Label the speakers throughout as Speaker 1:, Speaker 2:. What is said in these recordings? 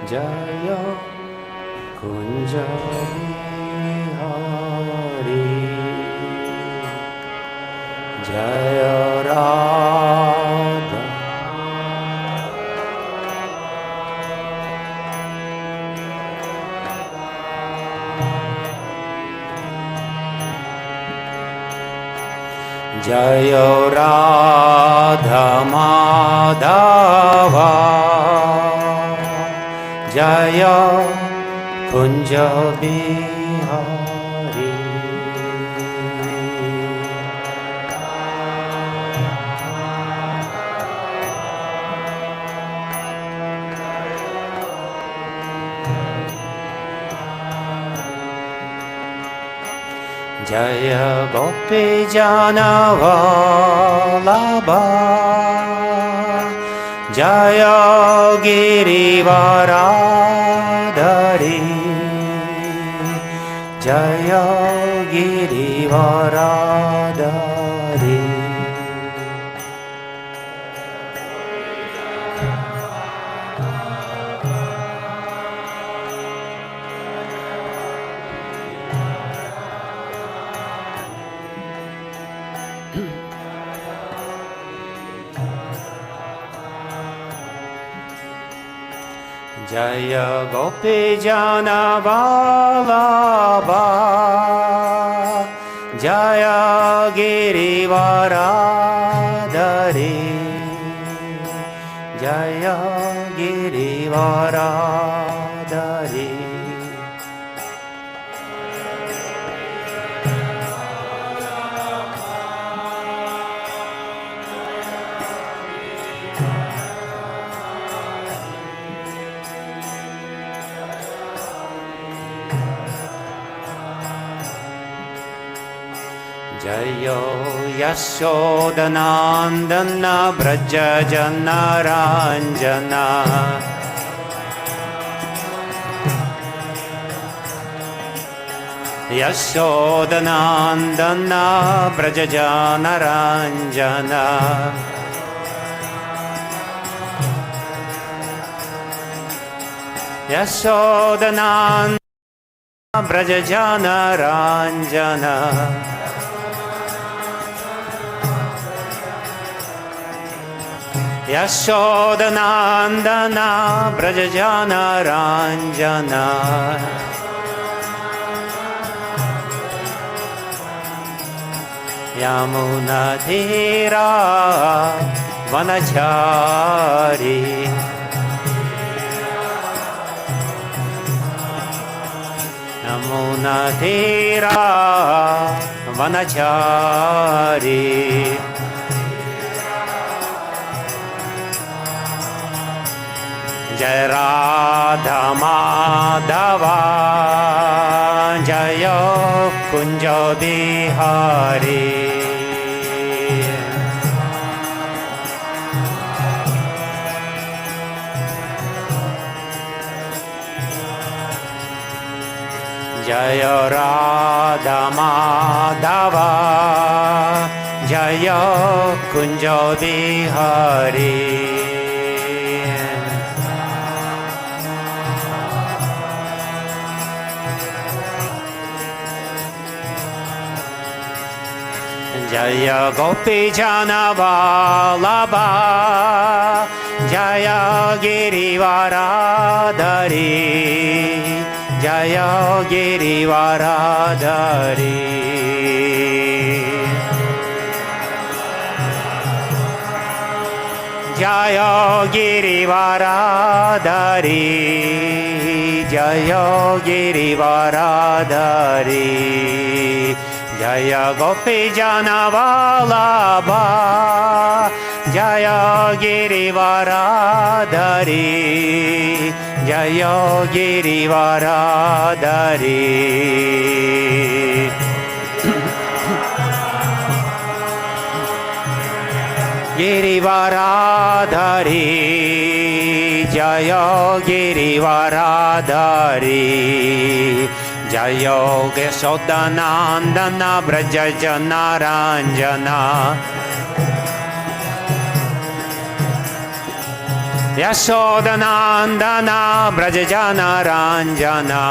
Speaker 1: Jaya Kunja Bihari Jaya Radha Jaya Radha Madhava Jaya Kunja Bihari Jaya Gopi Jana Vallabha Jaya Girivaradari Jaya Girivaradari Jaya Gopi Jana Vallabha Jaya Girivaradari Jaya Girivaradari Jayo Yashodanandana Braja Jana Ranjana Yashodanandana Braja Jana Ranjana Yashodanandana Braja Jana Ranjana Yashodanandana Brajajana Ranjana Yamuna Thira Vanachari Yamuna Thira Vanachari Jai Radha Madhava Jaya Kunja Bihari Jaya Radha Madhava Jaya Kunja Bihari Jaya Gopi Jana Vallabha Jaya Girivaradari Jaya Girivaradari Jaya Girivaradari Jaya Girivaradari Jaya Gopi Jana Vallabha Jaya Girivaradari Jaya Girivaradari Girivaradari Jayo Girivaradari Jayo Geshodanandana Brajajana Ranjana Yashodanandana Brajajana Ranjana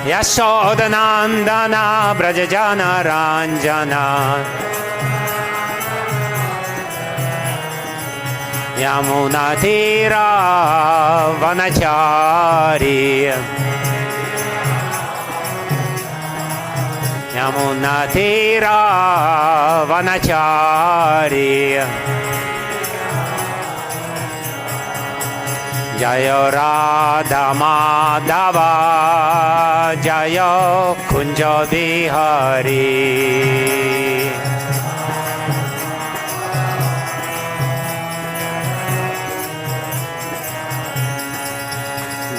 Speaker 1: Yashodanandana Brajajana Ranjana Yamuna Tira Vanachari Yamuna Tira Vanachari Jayo Radha Madhava Jayo Kunja Bihari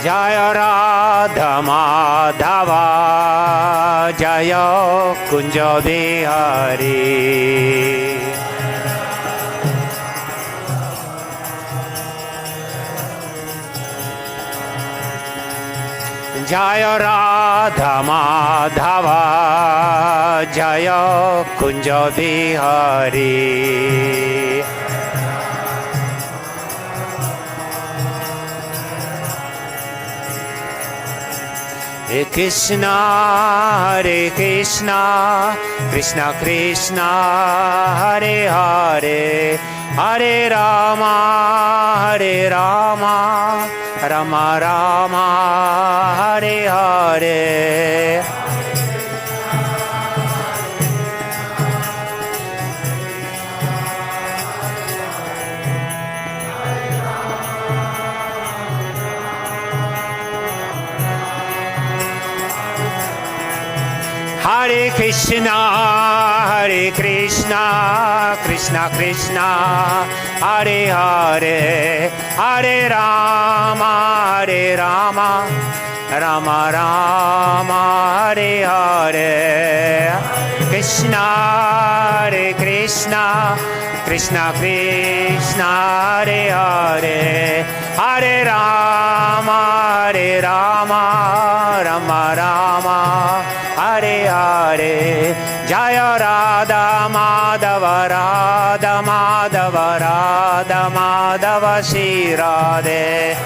Speaker 1: Jaya Radha Madhava Jaya Kunja Bihari Jaya Radha Madhava Jaya Kunja Bihari Hare Krishna, Krishna Krishna, Hare Hare, Hare Rama, Rama Rama, Hare Hare. Hare Krishna, Krishna Krishna, Hare Hare, Hare Rama, Rama Rama, Hare Hare. Krishna, Krishna Krishna, Hare Hare, Hare Rama, Rama Rama, Hare Hare. Jaya Radha Madhava, Radha Madhava, Radha Madhava, Shri Radhe.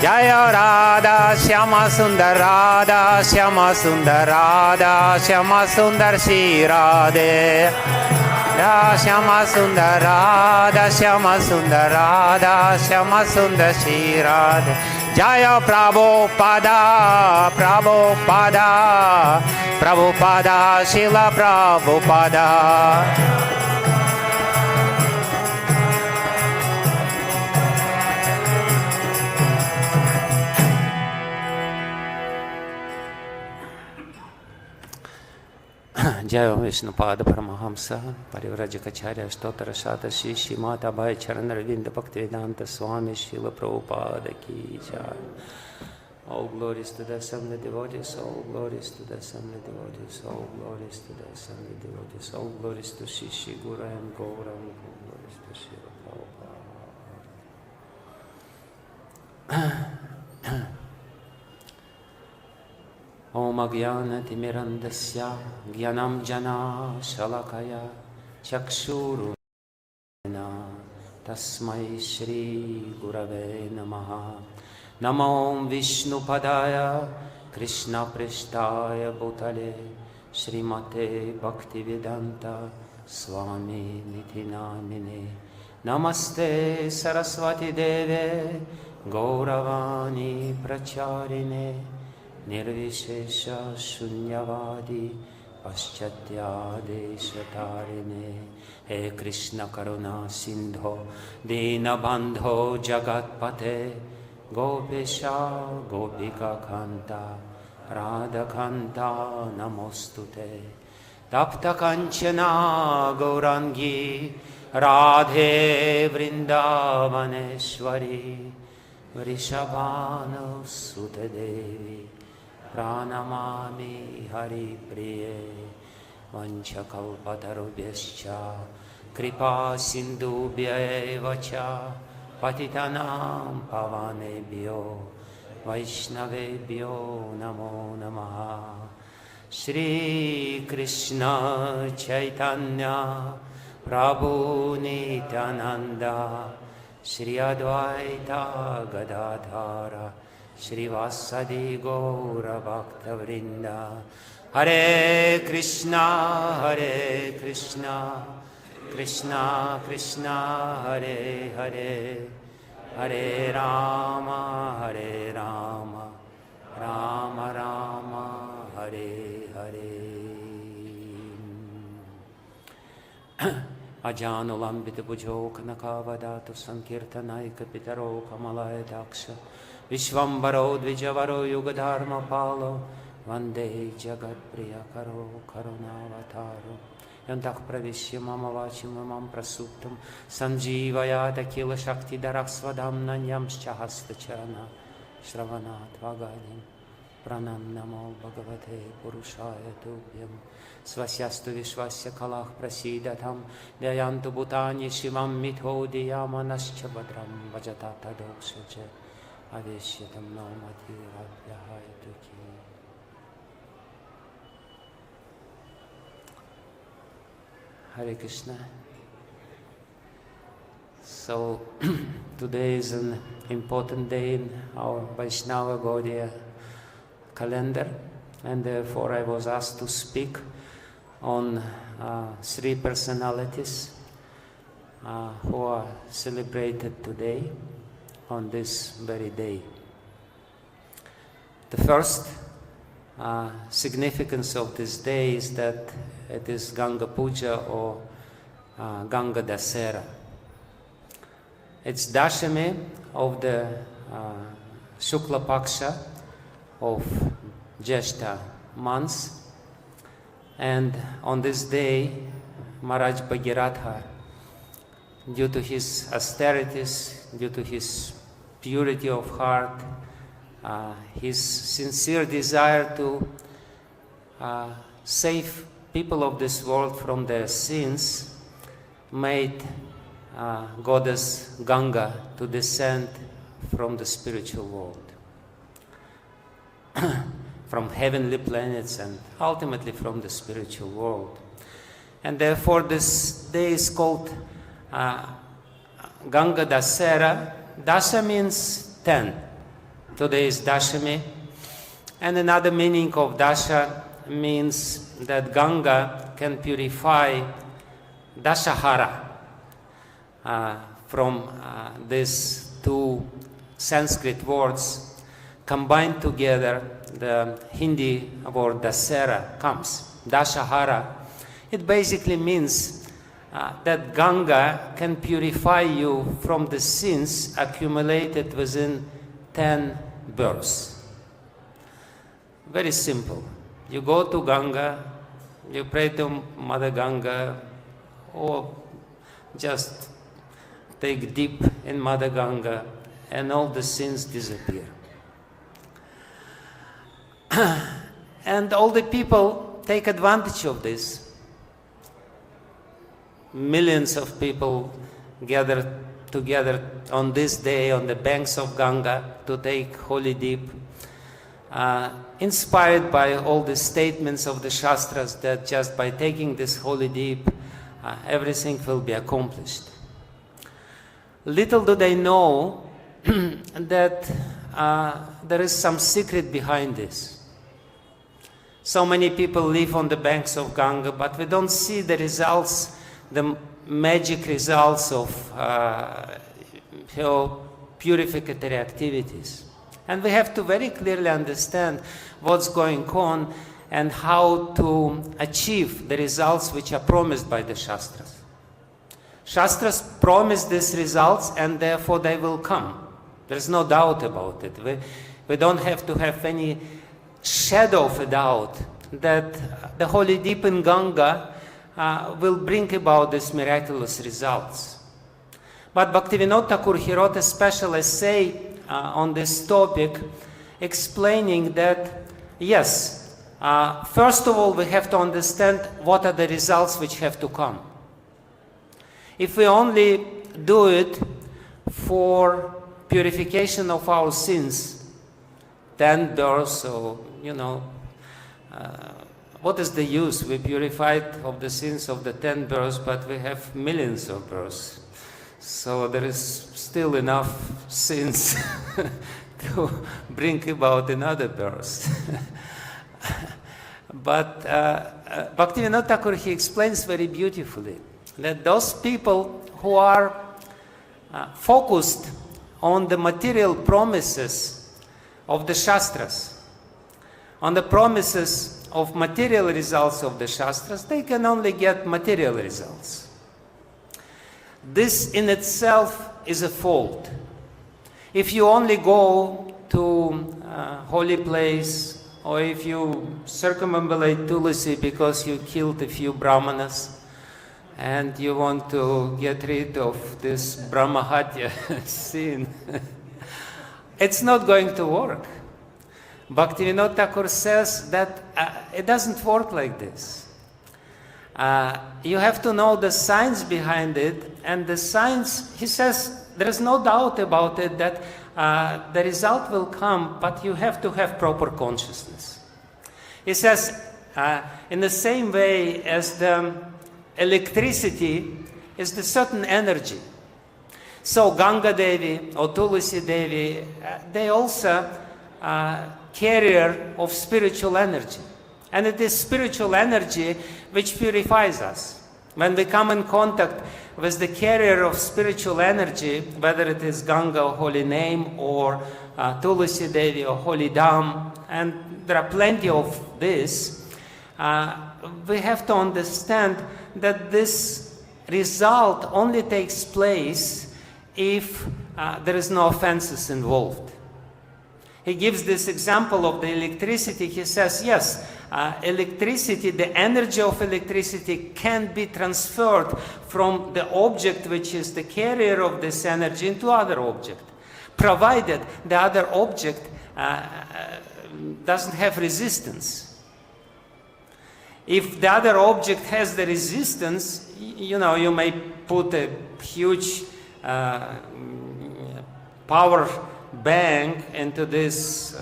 Speaker 1: Jaya Radha Shyama Sundar, Radha Shyama Sundar, Radha Shyama Sundar, Shri Radhe. Shyama Sundar, Radha Shyama Sundar, Radha Shyama Sundar, Shri Radhe. Jaya Prabhupada, Prabhupada, Srila Prabhupada. Jaya Vishnupada Paramahamsa, Parivrajacharya Stotra Shata Shishi Mata Bhai Charan Ravinda Bhaktivedanta Swami Srila Prabhupada Ki Jai. All glories to the assembly devotees, all glories to the assembly devotees, all glories to the assembly devotees, all glories to Shishi Guru and Gaurang, all glories to Srila Prabhupada. Om Agyana Timirandasya Gyanam Jana Shalakaya Chakshuru Tasmai Shri Gurave Namaha. Namo Vishnu Padaya Krishna Prishtaya Bhutale Srimate Bhaktivedanta Swami Niti Namine. Namaste Saraswati Deve Gauravani Pracharine Nirvishesha Shunyavadi Paschatya Deshatarine. He Krishna Karuna Sindho Dinabandho Jagatpate Gopesha Gopika Kanta Radha Kanta Namostute. Tapta Kanchana Gaurangi Radhe Vrindavaneshwari Vrishabhanu Sutadevi pranamami Hari Priye vanchakalpatarubhyascha kripa sindubhya cha patitanam pavanebhyo vaishnavebhyo namo namaha. Shri Krishna Chaitanya Prabhu Nityananda Shri Advaita Gadadhara Shri Vasadi Gaura Bhakta Vrinda. Hare Krishna Krishna Krishna Hare Hare Hare Rama Rama Rama Hare Hare. Ajanulambita Pujo Kanakavadatu Sankirtanaika Pitaro Kamalaya Daksha Vishvambaro Dvijavaro Yugadharma Palo Vande Jagat Priya Karo Karunavataro Yantak Pravishya Mama Vachimamam Prasuptam Sanjivayata Kila Shakti Daraksvadam Nanyamscha Hasta Charana Shravanat Vagadim Pranam Namo Bhagavate Purushaya Tubhyam Svasyastu Vishwasya Kalach Prasidatam Dayantu Bhutani Shivam Mitho Diyamanascha Badram Vajatata Doksaja Aveshyatam Namati Radhyahaya Tuki. Hare Krishna. So today is an important day in our Vaishnava Gaudiya calendar, and therefore I was asked to speak on three personalities who are celebrated today on this very day. The first significance of this day is that it is Ganga Puja or Ganga Dasera. It's Dashami of the Shukla Paksha of Jeshta months, and on this day Maharaj Bhagiratha, due to his austerities, due to his purity of heart, his sincere desire to save people of this world from their sins, made goddess Ganga to descend from the spiritual world, from heavenly planets and ultimately from the spiritual world. And therefore this day is called Ganga Dasera. Dasha means 10. Today is Dashami. And another meaning of Dasha means that Ganga can purify Dashahara. From these two Sanskrit words combined together, the Hindi word Dasera comes. Dashahara. It basically means that Ganga can purify you from the sins accumulated within 10 births. Very simple. You go to Ganga, you pray to Mother Ganga, or just take deep in Mother Ganga, and all the sins disappear. And all the people take advantage of this. Millions of people gather together on this day on the banks of Ganga to take holy dip, inspired by all the statements of the Shastras that just by taking this holy dip, everything will be accomplished. Little do they know that there is some secret behind this. So many people live on the banks of Ganga, but we don't see the results, the magic results of purificatory activities. And we have to very clearly understand what's going on and how to achieve the results which are promised by the Shastras. Shastras promise these results, and therefore they will come. There's no doubt about it. We don't have to have any shadow of a doubt that the holy dip in Ganga will bring about these miraculous results. But Bhaktivinoda Thakur, he wrote a special essay on this topic, explaining that yes, first of all, we have to understand what are the results which have to come. If we only do it for purification of our sins, 10 births, or, what is the use? We purified of the sins of the 10 births, but we have millions of births. So there is still enough sins to bring about another birth. But Bhaktivinoda Thakur, he explains very beautifully that those people who are focused on the material promises of the Shastras, on the promises of material results of the Shastras, they can only get material results. This in itself is a fault. If you only go to a holy place, or if you circumambulate Tulasi because you killed a few Brahmanas, and you want to get rid of this Brahmahatya sin, it's not going to work. Bhaktivinoda Thakur says that it doesn't work like this. You have to know the science behind it, and the science, he says, there is no doubt about it that the result will come, but you have to have proper consciousness. He says, in the same way as the electricity is the certain energy. So Ganga Devi or Tulasi Devi, they also carrier of spiritual energy. And it is spiritual energy which purifies us. When we come in contact with the carrier of spiritual energy, whether it is Ganga or Holy Name, or Tulasi Devi or Holy Dham, and there are plenty of this, we have to understand that this result only takes place if there is no offenses involved. He gives this example of the electricity. He says, yes, electricity, the energy of electricity can be transferred from the object which is the carrier of this energy into other object, provided the other object doesn't have resistance. If the other object has the resistance, you may put a huge power bank into this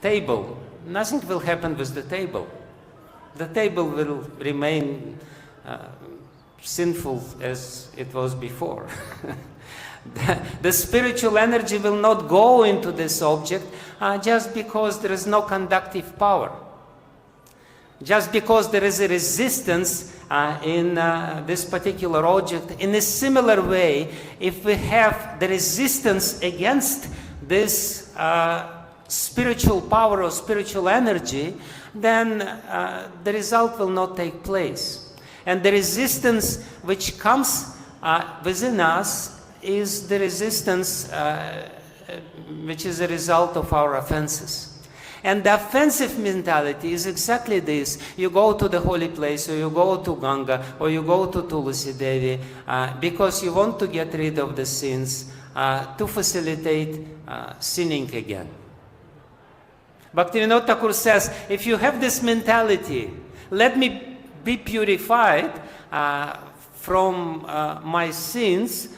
Speaker 1: table. Nothing will happen with the table. The table will remain sinful as it was before. The spiritual energy will not go into this object just because there is no conductive power. Just because there is a resistance in this particular object. In a similar way, if we have the resistance against this spiritual power or spiritual energy, then the result will not take place. And the resistance which comes within us is the resistance which is a result of our offenses. And the offensive mentality is exactly this. You go to the holy place, or you go to Ganga, or you go to Tulasi Devi, because you want to get rid of the sins, to facilitate sinning again. Bhaktivinoda Thakur says, if you have this mentality, let me be purified from my sins,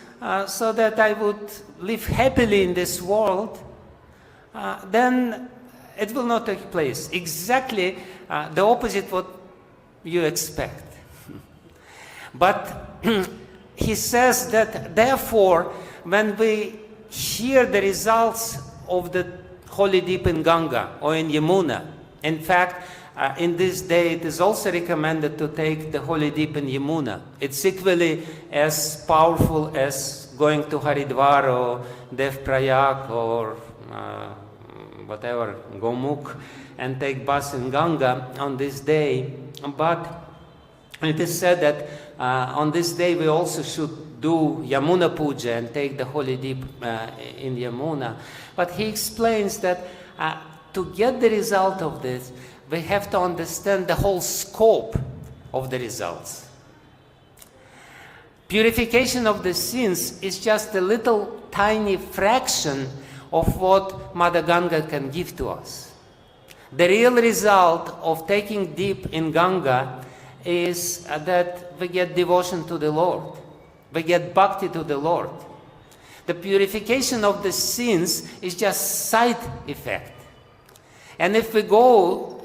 Speaker 1: so that I would live happily in this world, then it will not take place. Exactly the opposite what you expect. But he says that therefore, when we hear the results of the holy deep in Ganga or in Yamuna, in fact, in this day it is also recommended to take the holy deep in Yamuna. It's equally as powerful as going to Haridwar or Devprayag or whatever, Gomukh, and take bath in Ganga on this day. But it is said that on this day we also should do Yamuna Puja and take the holy deep in Yamuna. But he explains that to get the result of this, we have to understand the whole scope of the results. Purification of the sins is just a little tiny fraction of what Mother Ganga can give to us. The real result of taking deep in Ganga is that we get devotion to the Lord. We get bhakti to the Lord. The purification of the sins is just side effect. And if we go,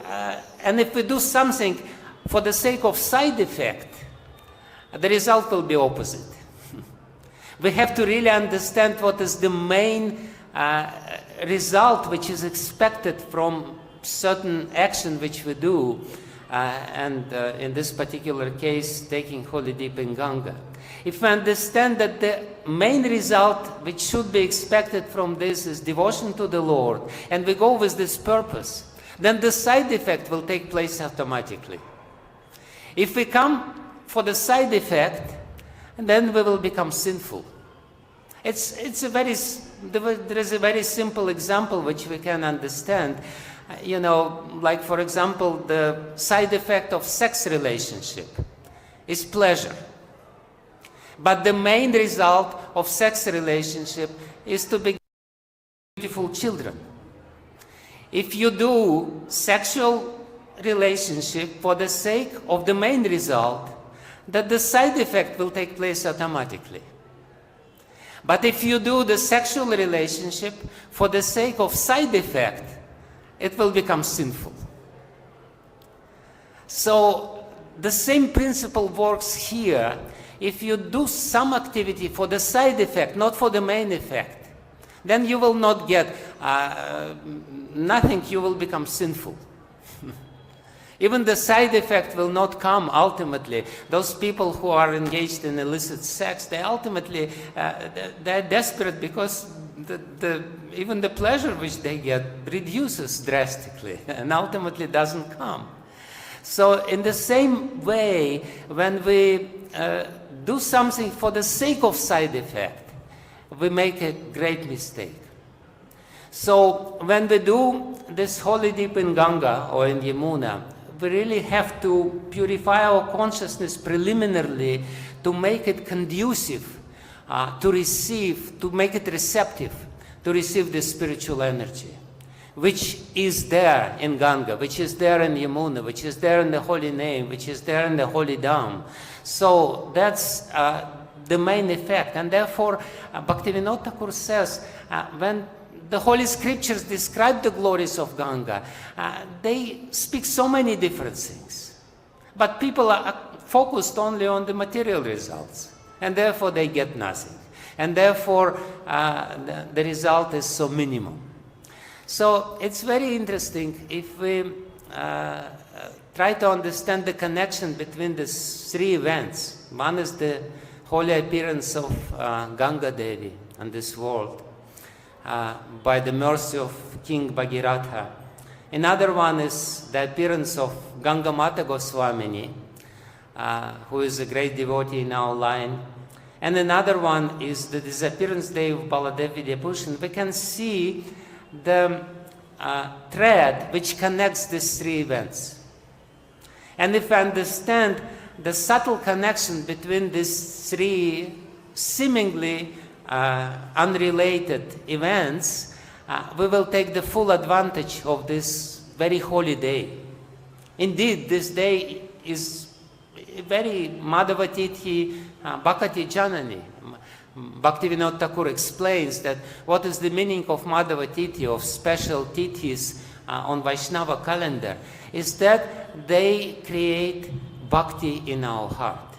Speaker 1: and if we do something for the sake of side effect, the result will be opposite. We have to really understand what is the main result which is expected from certain action which we do, and in this particular case, taking holy deep in Ganga. If we understand that the main result which should be expected from this is devotion to the Lord, and we go with this purpose, then the side effect will take place automatically. If we come for the side effect, then we will become sinful. There is a very simple example which we can understand. Like for example, the side effect of sex relationship is pleasure. But the main result of sex relationship is to be beautiful children. If you do sexual relationship for the sake of the main result, that the side effect will take place automatically. But if you do the sexual relationship for the sake of side effect, it will become sinful. So the same principle works here. If you do some activity for the side effect, not for the main effect, then you will not get nothing, you will become sinful. Even the side effect will not come ultimately. Those people who are engaged in illicit sex, they ultimately, they're desperate because even the pleasure which they get reduces drastically and ultimately doesn't come. So in the same way, when we do something for the sake of side effect, we make a great mistake. So when we do this holy deep in Ganga or in Yamuna, we really have to purify our consciousness preliminarily to make it conducive to receive, to make it receptive, to receive the spiritual energy, which is there in Ganga, which is there in Yamuna, which is there in the holy name, which is there in the holy Dham. So that's the main effect. And therefore, Bhaktivinoda Thakur says, when the Holy Scriptures describe the glories of Ganga, they speak so many different things. But people are focused only on the material results, and therefore they get nothing. And therefore, the result is so minimum. So it's very interesting if we try to understand the connection between these three events. One is the holy appearance of Ganga Devi in this world by the mercy of King Bhagiratha. Another one is the appearance of Ganga Mata Goswamini, who is a great devotee in our line. And another one is the disappearance day of Baladeva Vidyabhushan. We can see the thread which connects these three events. And if we understand the subtle connection between these three seemingly unrelated events, we will take the full advantage of this very holy day. Indeed, this day is very Madhavatithi Bhakati Janani. Bhaktivinoda Thakur explains that what is the meaning of Madhavatithi, of special tithis on Vaishnava calendar, is that they create bhakti in our heart.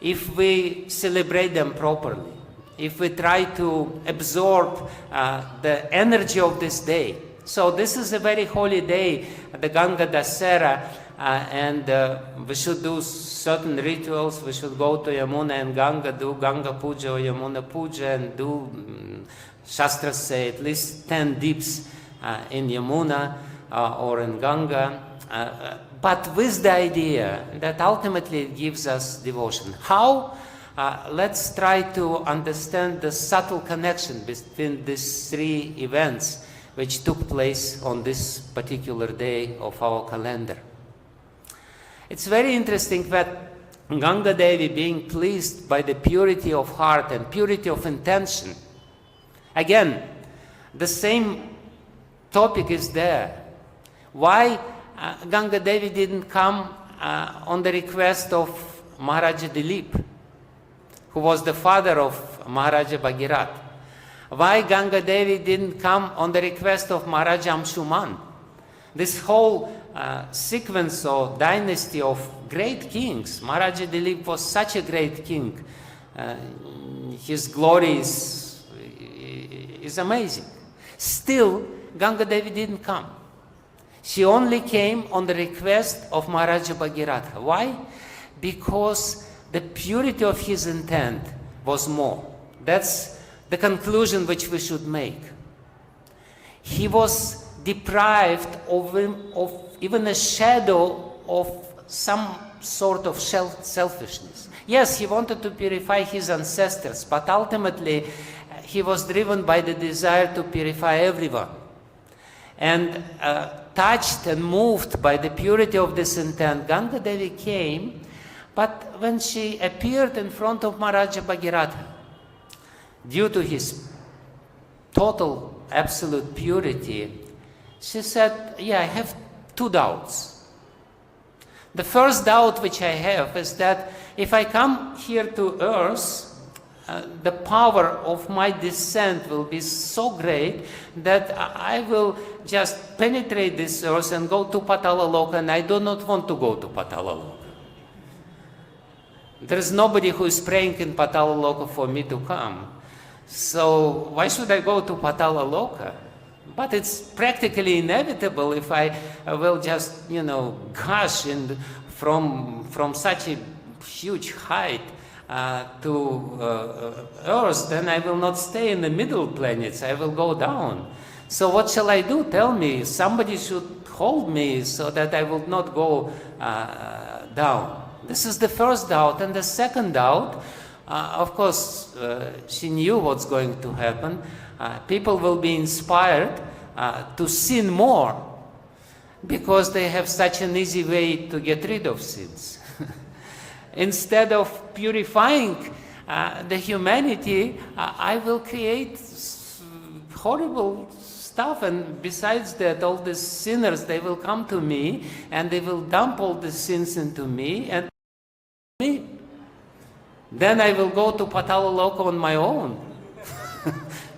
Speaker 1: If we celebrate them properly, if we try to absorb the energy of this day. So this is a very holy day, the Ganga Dasera, and we should do certain rituals. We should go to Yamuna and Ganga, do Ganga Puja or Yamuna Puja, and do, Shastras say, at least 10 dips in Yamuna or in Ganga. But with the idea that ultimately it gives us devotion. How? Let's try to understand the subtle connection between these three events which took place on this particular day of our calendar. It's very interesting that Ganga Devi, being pleased by the purity of heart and purity of intention, again, the same topic is there. Why Ganga Devi didn't come on the request of Maharaja Dilip, who was the father of Maharaja Bhagirat? Why Ganga Devi didn't come on the request of Maharaja Amshuman? This whole sequence or dynasty of great kings. Maharaja Dilip was such a great king. His glory is amazing. Still, Ganga Devi didn't come. She only came on the request of Maharaja Bhagiratha. Why? Because the purity of his intent was more. That's the conclusion which we should make. He was deprived of even a shadow of some sort of selfishness. Yes, he wanted to purify his ancestors, but ultimately he was driven by the desire to purify everyone. And touched and moved by the purity of this intent, Ganga Devi came, but when she appeared in front of Maharaja Bhagiratha, due to his total, absolute purity, she said, yeah, I have two doubts. The first doubt which I have is that if I come here to earth, the power of my descent will be so great that I will just penetrate this earth and go to Patala Loka, and I do not want to go to Patala Loka. There is nobody who is praying in Patala Loka for me to come. So why should I go to Patala Loka? But it's practically inevitable if I will just, gush from such a huge height to Earth, then I will not stay in the middle planets, I will go down. So what shall I do? Tell me, somebody should hold me so that I will not go down. This is the first doubt. And the second doubt, of course, she knew what's going to happen. People will be inspired to sin more because they have such an easy way to get rid of sins. Instead of purifying the humanity, I will create horrible stuff, and besides that, all these sinners, they will come to me and they will dump all the sins into me and me. Then I will go to Patala Loka on my own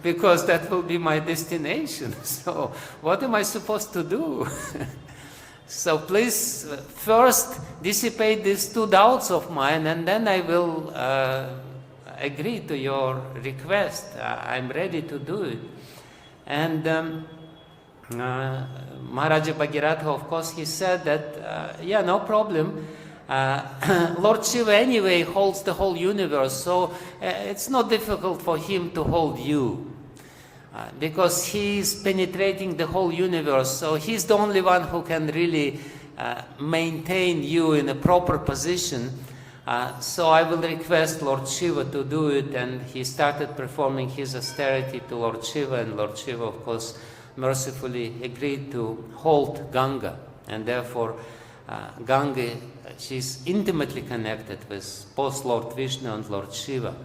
Speaker 1: because that will be my destination. So what am I supposed to do? So please first dissipate these two doubts of mine, and then I will agree to your request. I'm ready to do it. And Maharaja Bhagiratha, of course, he said that, yeah, no problem. Lord Shiva anyway holds the whole universe, so it's not difficult for him to hold you. Because he is penetrating the whole universe, so he's the only one who can really maintain you in a proper position. So I will request Lord Shiva to do it, and he started performing his austerity to Lord Shiva, and Lord Shiva, of course, mercifully agreed to hold Ganga, and therefore Ganga, she's intimately connected with both Lord Vishnu and Lord Shiva.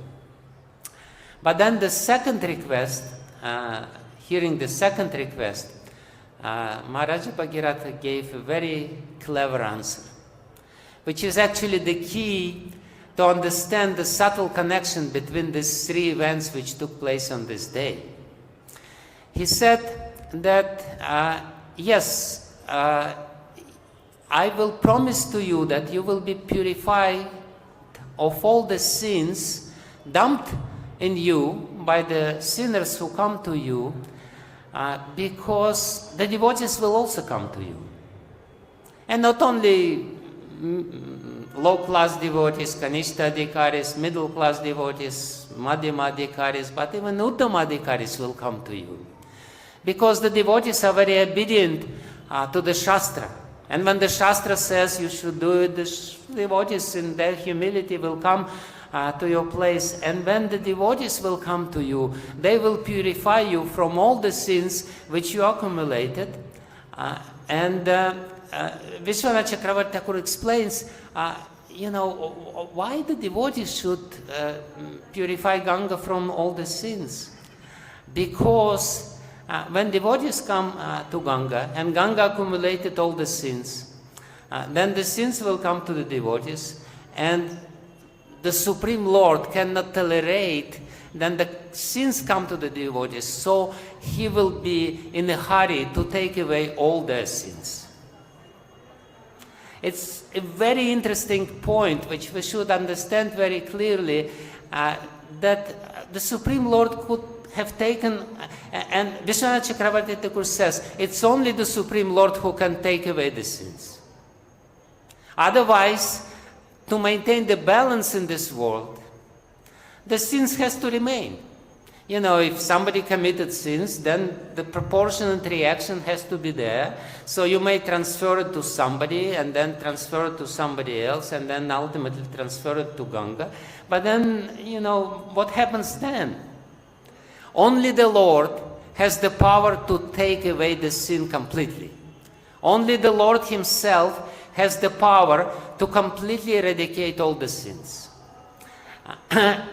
Speaker 1: But then the second request, hearing the second request, Maharaja Bhagiratha gave a very clever answer, which is actually the key to understand the subtle connection between these three events which took place on this day. He said that, yes, I will promise to you that you will be purified of all the sins dumped in you by the sinners who come to you, because the devotees will also come to you. And not only low-class devotees, Kanishta Adhikaris, middle-class devotees, Madhyama Adhikaris, but even Uttama Adhikaris will come to you. Because the devotees are very obedient to the Shastra. And when the Shastra says you should do it, the devotees in their humility will come to your place. And when the devotees will come to you, they will purify you from all the sins which you accumulated. Vishwanath Chakravarti Thakur explains, why the devotees should purify Ganga from all the sins. Because when devotees come to Ganga, and Ganga accumulated all the sins, then the sins will come to the devotees, and the Supreme Lord cannot tolerate, then the sins come to the devotees, so he will be in a hurry to take away all their sins. It's a very interesting point which we should understand very clearly, that the Supreme Lord could have taken, and Vishwanath Chakravarti Thakur says, it's only the Supreme Lord who can take away the sins. Otherwise, to maintain the balance in this world, the sins has to remain. You know, if somebody committed sins, then the proportionate reaction has to be there. So you may transfer it to somebody, and then transfer it to somebody else, and then ultimately transfer it to Ganga. But then, you know, what happens then? Only the Lord has the power to take away the sin completely. Only the Lord himself has the power to completely eradicate all the sins.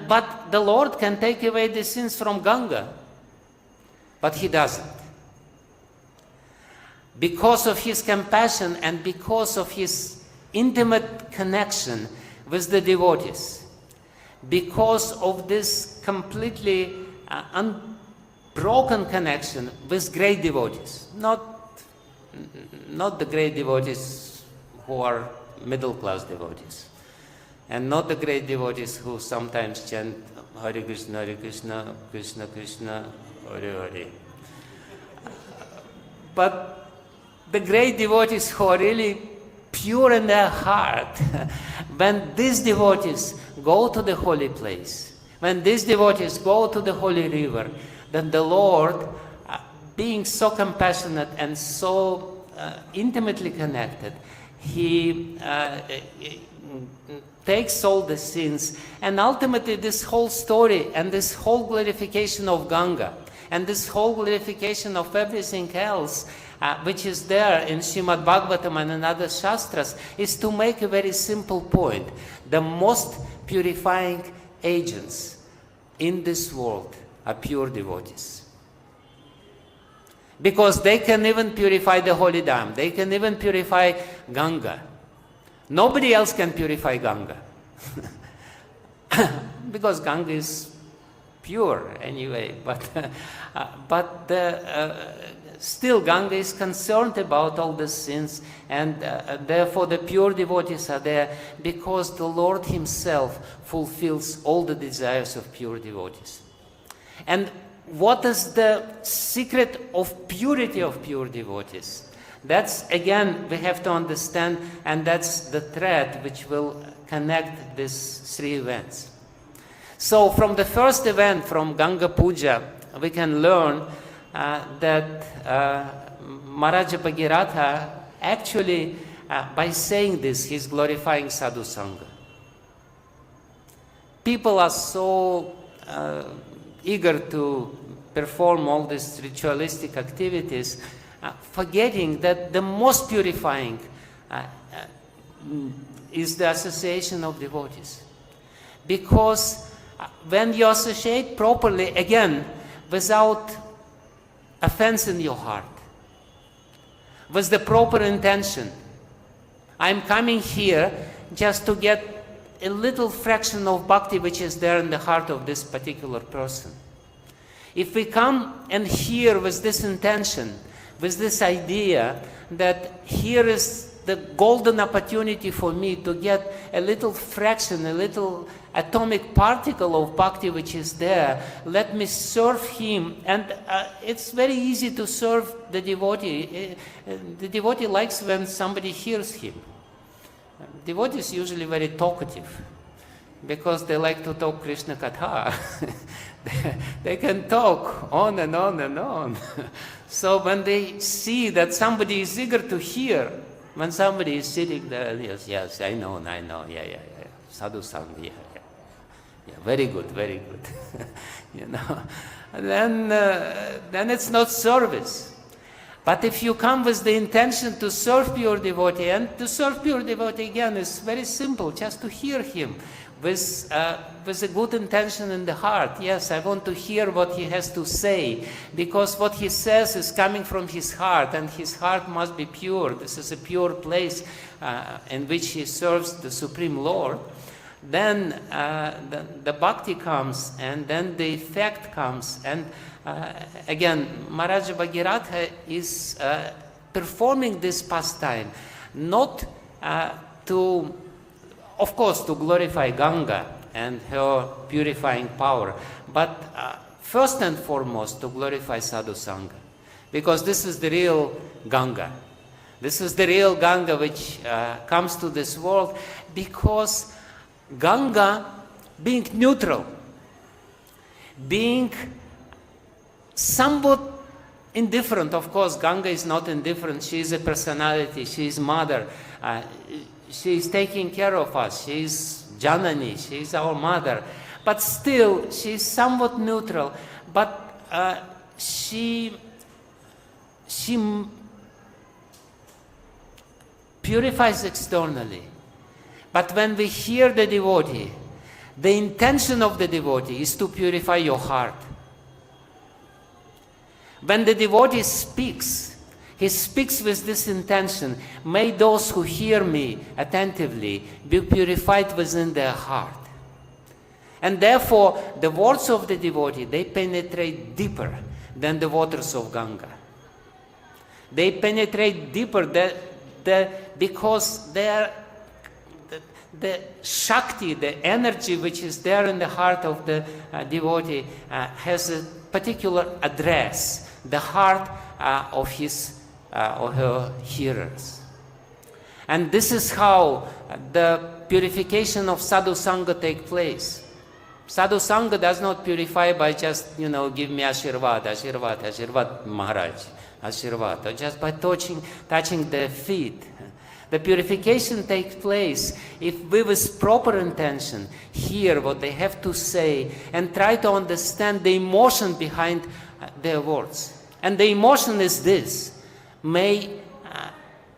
Speaker 1: But the Lord can take away the sins from Ganga, but he doesn't. Because of his compassion and because of his intimate connection with the devotees, because of this completely unbroken connection with great devotees, not the great devotees who are middle-class devotees, and not the great devotees who sometimes chant Hare Krishna, Krishna Krishna, Hare Hare. But the great devotees who are really pure in their heart, when these devotees go to the holy place, when these devotees go to the holy river, then the Lord, being so compassionate and so intimately connected, he takes all the sins, and ultimately this whole story and this whole glorification of Ganga and this whole glorification of everything else which is there in Srimad Bhagavatam and in other Shastras is to make a very simple point. The most purifying agents in this world are pure devotees. Because they can even purify the holy dam, they can even purify Ganga. Nobody else can purify Ganga. Because Ganga is pure anyway, but still Ganga is concerned about all the sins, and therefore the pure devotees are there because the Lord himself fulfills all the desires of pure devotees. And what is the secret of purity of pure devotees? That's, again, we have to understand, and that's the thread which will connect these three events. So from the first event, from Ganga Puja, we can learn that Maharaj Bhagiratha actually, by saying this, he's glorifying Sadhu Sangha. People are so eager to perform all these ritualistic activities, forgetting that the most purifying is the association of devotees. Because when you associate properly, again, without offense in your heart, with the proper intention, I'm coming here just to get a little fraction of bhakti which is there in the heart of this particular person. If we come and hear with this intention, with this idea that here is the golden opportunity for me to get a little fraction, a little atomic particle of bhakti which is there, let me serve him. And it's very easy to serve the devotee. The devotee likes when somebody hears him. Devotee is usually very talkative because they like to talk Krishna Katha. They can talk on and on and on. So when they see that somebody is eager to hear, when somebody is sitting there, yes, I know, yeah, Sadhu Sangha, yeah, very good, you know. And then it's not service. But if you come with the intention to serve pure devotee, and to serve pure devotee again is very simple, just to hear him with a good intention in the heart. Yes, I want to hear what he has to say, because what he says is coming from his heart, and his heart must be pure. This is a pure place in which he serves the Supreme Lord. Then the bhakti comes, and then the effect comes. And again, Maharaj Bhagirath is performing this pastime, not to, of course, to glorify Ganga and her purifying power, but first and foremost to glorify Sadhu Sangha, because this is the real Ganga. This is the real Ganga which comes to this world, because Ganga, being neutral, being somewhat indifferent. Of course, Ganga is not indifferent. She is a personality. She is mother. She is taking care of us. She is Janani. She is our mother. But still, she is somewhat neutral. But she purifies externally. But when we hear the devotee, the intention of the devotee is to purify your heart. When the devotee speaks, he speaks with this intention: may those who hear me attentively be purified within their heart. And therefore, the words of the devotee, they penetrate deeper than the waters of Ganga. They penetrate deeper because they are the Shakti, the energy which is there in the heart of the devotee has a particular address, the heart of his or her hearers. And this is how the purification of Sadhu Sangha takes place. Sadhu Sangha does not purify by just, give me Ashirvad, Ashirvad, Ashirvad Maharaj, Ashirvad, or just by touching the feet. The purification takes place if we, with proper intention, hear what they have to say and try to understand the emotion behind their words. And the emotion is this: may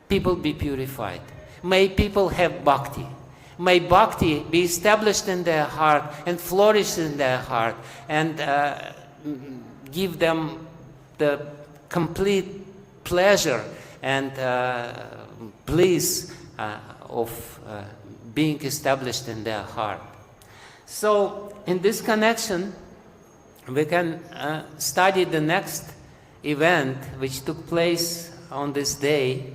Speaker 1: people be purified. May people have bhakti. May bhakti be established in their heart and flourish in their heart, and give them the complete pleasure and bliss of being established in their heart. So in this connection, we can study the next event which took place on this day.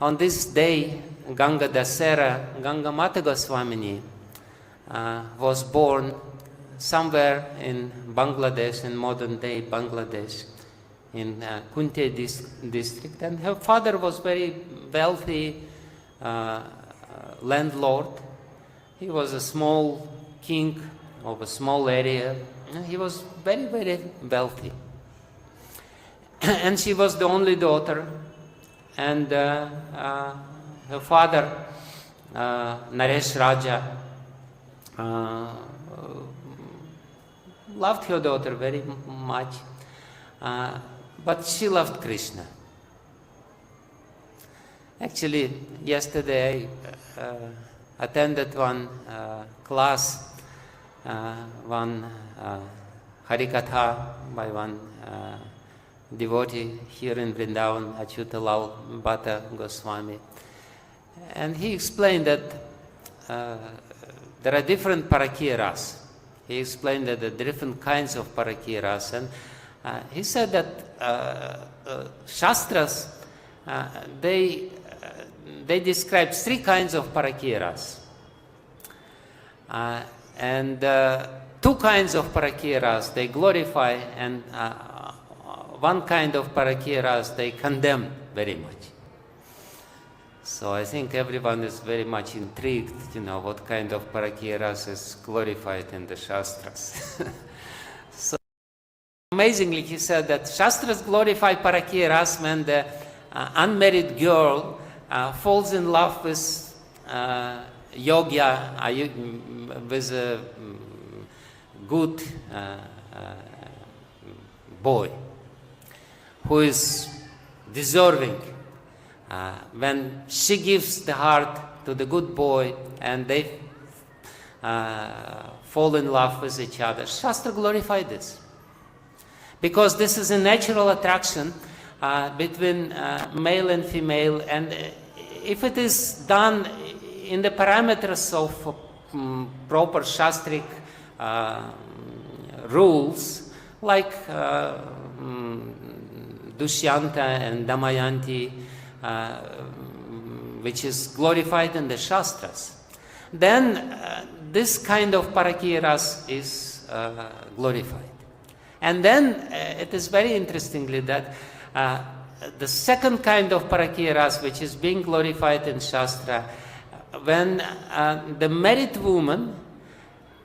Speaker 1: On this day, Ganga Dasera, Ganga Mata Goswamini was born somewhere in Bangladesh, in modern day Bangladesh, in Kunti district, and her father was very wealthy landlord. He was a small king of a small area. He was very, very wealthy. And she was the only daughter, and her father, Naresh Raja, loved her daughter very much. But she loved Krishna. Actually, yesterday I attended one class, one Harikatha by one devotee here in Vrindavan, Achyutalal Bhatta Goswami. And he explained that there are different parakiras. He explained that there are different kinds of parakiras. And he said that Shastras, they describe three kinds of parakiras. And two kinds of parakiras they glorify, and one kind of parakiras they condemn very much. So I think everyone is very much intrigued, what kind of parakiras is glorified in the Shastras. So amazingly, he said that Shastras glorify parakiras when the unmarried girl falls in love with yogya, with a good boy who is deserving. When she gives the heart to the good boy and they fall in love with each other. Shastra glorified this. Because this is a natural attraction between male and female, and if it is done in the parameters of proper Shastric rules, like Dushyanta and Damayanti, which is glorified in the Shastras, then this kind of Parakiya Ras is glorified. And then it is very interestingly that the second kind of Parakiya Ras, which is being glorified in Shastra, when the married woman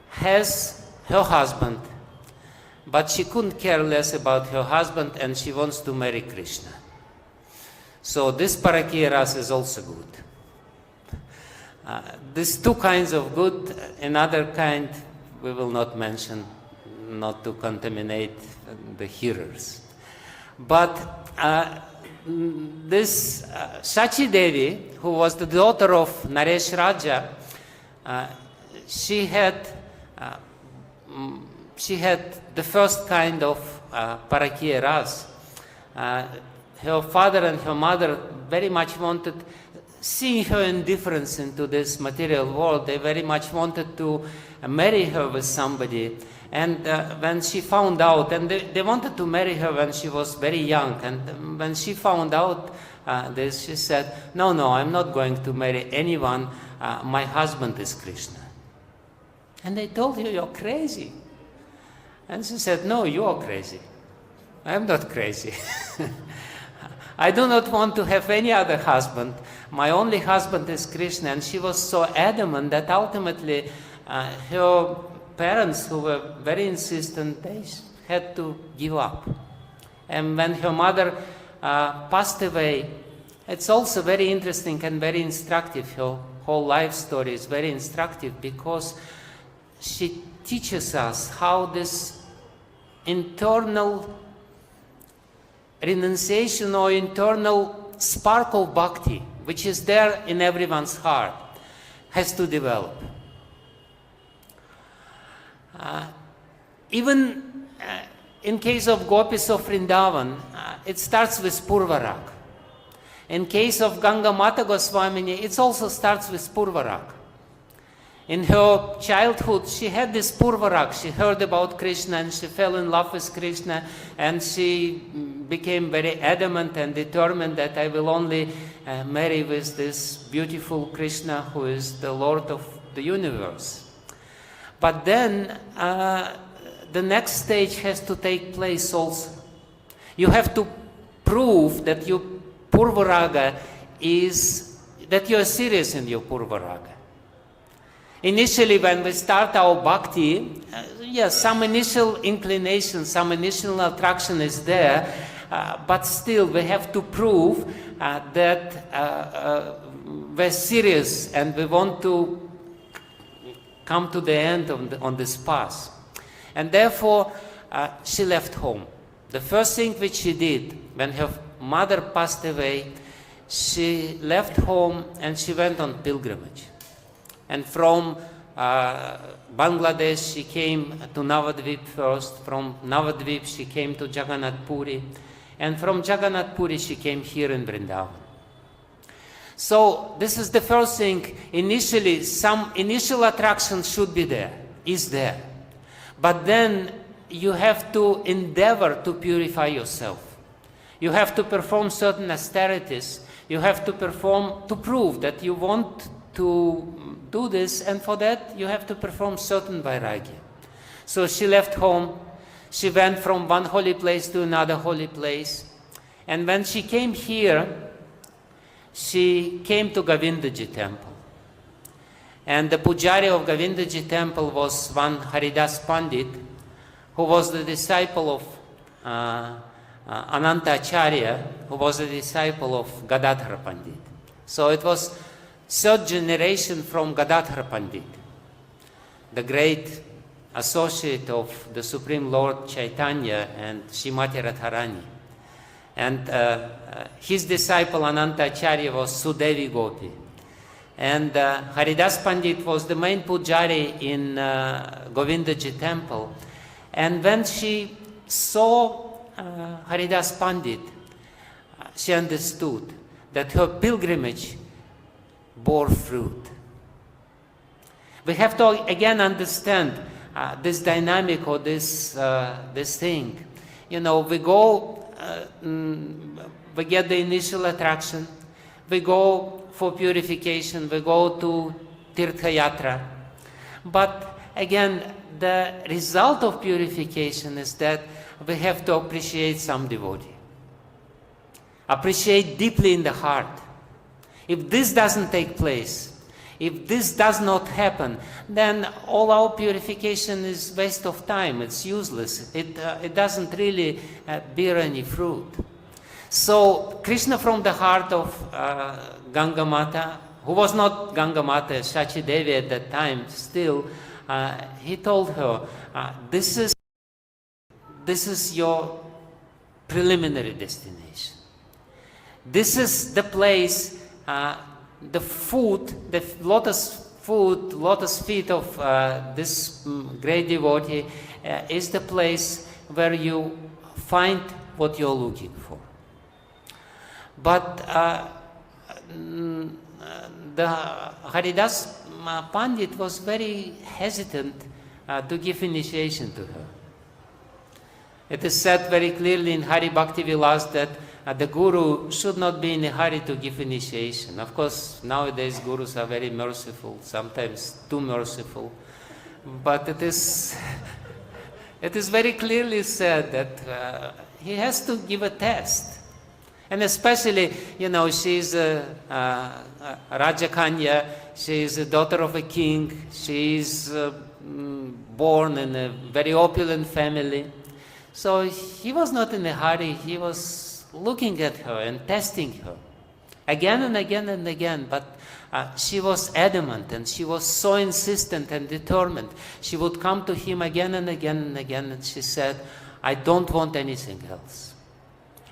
Speaker 1: has her husband, but she couldn't care less about her husband and she wants to marry Krishna. So this Parakiya Ras is also good. These two kinds of good, another kind we will not mention, not to contaminate the hearers. But this Shachi Devi, who was the daughter of Naresh Raja, she had the first kind of Parakiya Ras. Her father and her mother very much wanted, seeing her indifference into this material world, they very much wanted to marry her with somebody. And when she found out, and they wanted to marry her when she was very young, and when she found out this, she said, no, I'm not going to marry anyone, my husband is Krishna. And they told her, you're crazy. And she said, no, you are crazy. I'm not crazy. I do not want to have any other husband. My only husband is Krishna. And she was so adamant that ultimately her parents, who were very insistent, they had to give up. And when her mother passed away, it's also very interesting and very instructive. Her whole life story is very instructive because she teaches us how this internal renunciation or internal spark of bhakti, which is there in everyone's heart, has to develop. Even in case of gopis of Vrindavan, it starts with Purvarag. In case of Ganga Mata Goswamini, it also starts with Purvarag. In her childhood, she had this Purvarag. She heard about Krishna and she fell in love with Krishna, and she became very adamant and determined that I will only marry with this beautiful Krishna who is the Lord of the universe. But then the next stage has to take place also. You have to prove that your Purvaraga is, that you are serious in your Purvaraga. Initially, when we start our bhakti, yes, some initial inclination, some initial attraction is there, but still we have to prove that we're serious and we want to come to the end on this path. And therefore, she left home. The first thing which she did when her mother passed away, she left home and she went on pilgrimage. And from Bangladesh, she came to Navadvip first. From Navadvip, she came to Jagannath Puri. And from Jagannath Puri, she came here in Vrindavan. So this is the first thing. Initially, some initial attraction should be there, is there. But then you have to endeavor to purify yourself. You have to perform certain austerities. You have to perform, to prove that you want to do this, and for that you have to perform certain vairagya. So she left home, she went from one holy place to another holy place, and when she came here, she came to Govindaji temple. And the pujari of Govindaji temple was one Haridas Pandit, who was the disciple of Ananta Acharya, who was a disciple of Gadadhara Pandit. So it was third generation from Gadadhara Pandit, the great associate of the Supreme Lord Chaitanya and Srimati Radharani. And his disciple Ananta Acharya was Sudevi Gopi. And Haridas Pandit was the main pujari in Govindaji temple. And when she saw Haridas Pandit, she understood that her pilgrimage bore fruit. We have to again understand this dynamic or this thing. You know, we go, we get the initial attraction, we go for purification, we go to Tirtha Yatra. But again, the result of purification is that we have to appreciate some devotee. Appreciate deeply in the heart. If this doesn't take place, if this does not happen, then all our purification is waste of time. It's useless. It doesn't really bear any fruit. So Krishna, from the heart of Ganga Mata, who was not Ganga Mata, Shachi Devi at that time still, he told her, this is your preliminary destination. This is the place, the food, the lotus feet of this great devotee is the place where you find what you're looking for. But the Haridas Pandit was very hesitant to give initiation to her. It is said very clearly in Hari Bhakti Vilas that the guru should not be in a hurry to give initiation. Of course, nowadays gurus are very merciful, sometimes too merciful. But it is very clearly said that he has to give a test. And especially, you know, she's a Rajakanya, she's a daughter of a king, she's born in a very opulent family. So he was not in a hurry, he was looking at her and testing her again and again and again. But she was adamant and she was so insistent and determined. She would come to him again and again and again, and she said, I don't want anything else.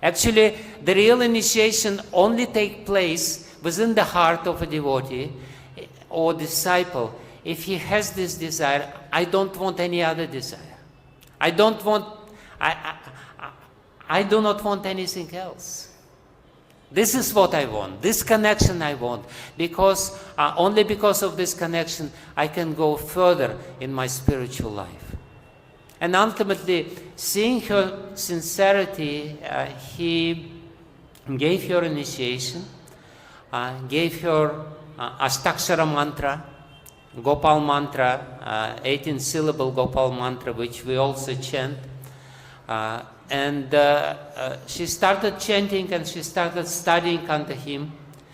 Speaker 1: Actually, the real initiation only takes place within the heart of a devotee or disciple if he has this desire, I don't want any other desire. I do not want anything else. This is what I want, this connection I want, because only because of this connection I can go further in my spiritual life. And ultimately, seeing her sincerity, he gave her initiation, gave her Ashtakshara mantra, Gopal mantra, 18-syllable Gopal mantra, which we also chant. And she started chanting and she started studying under him.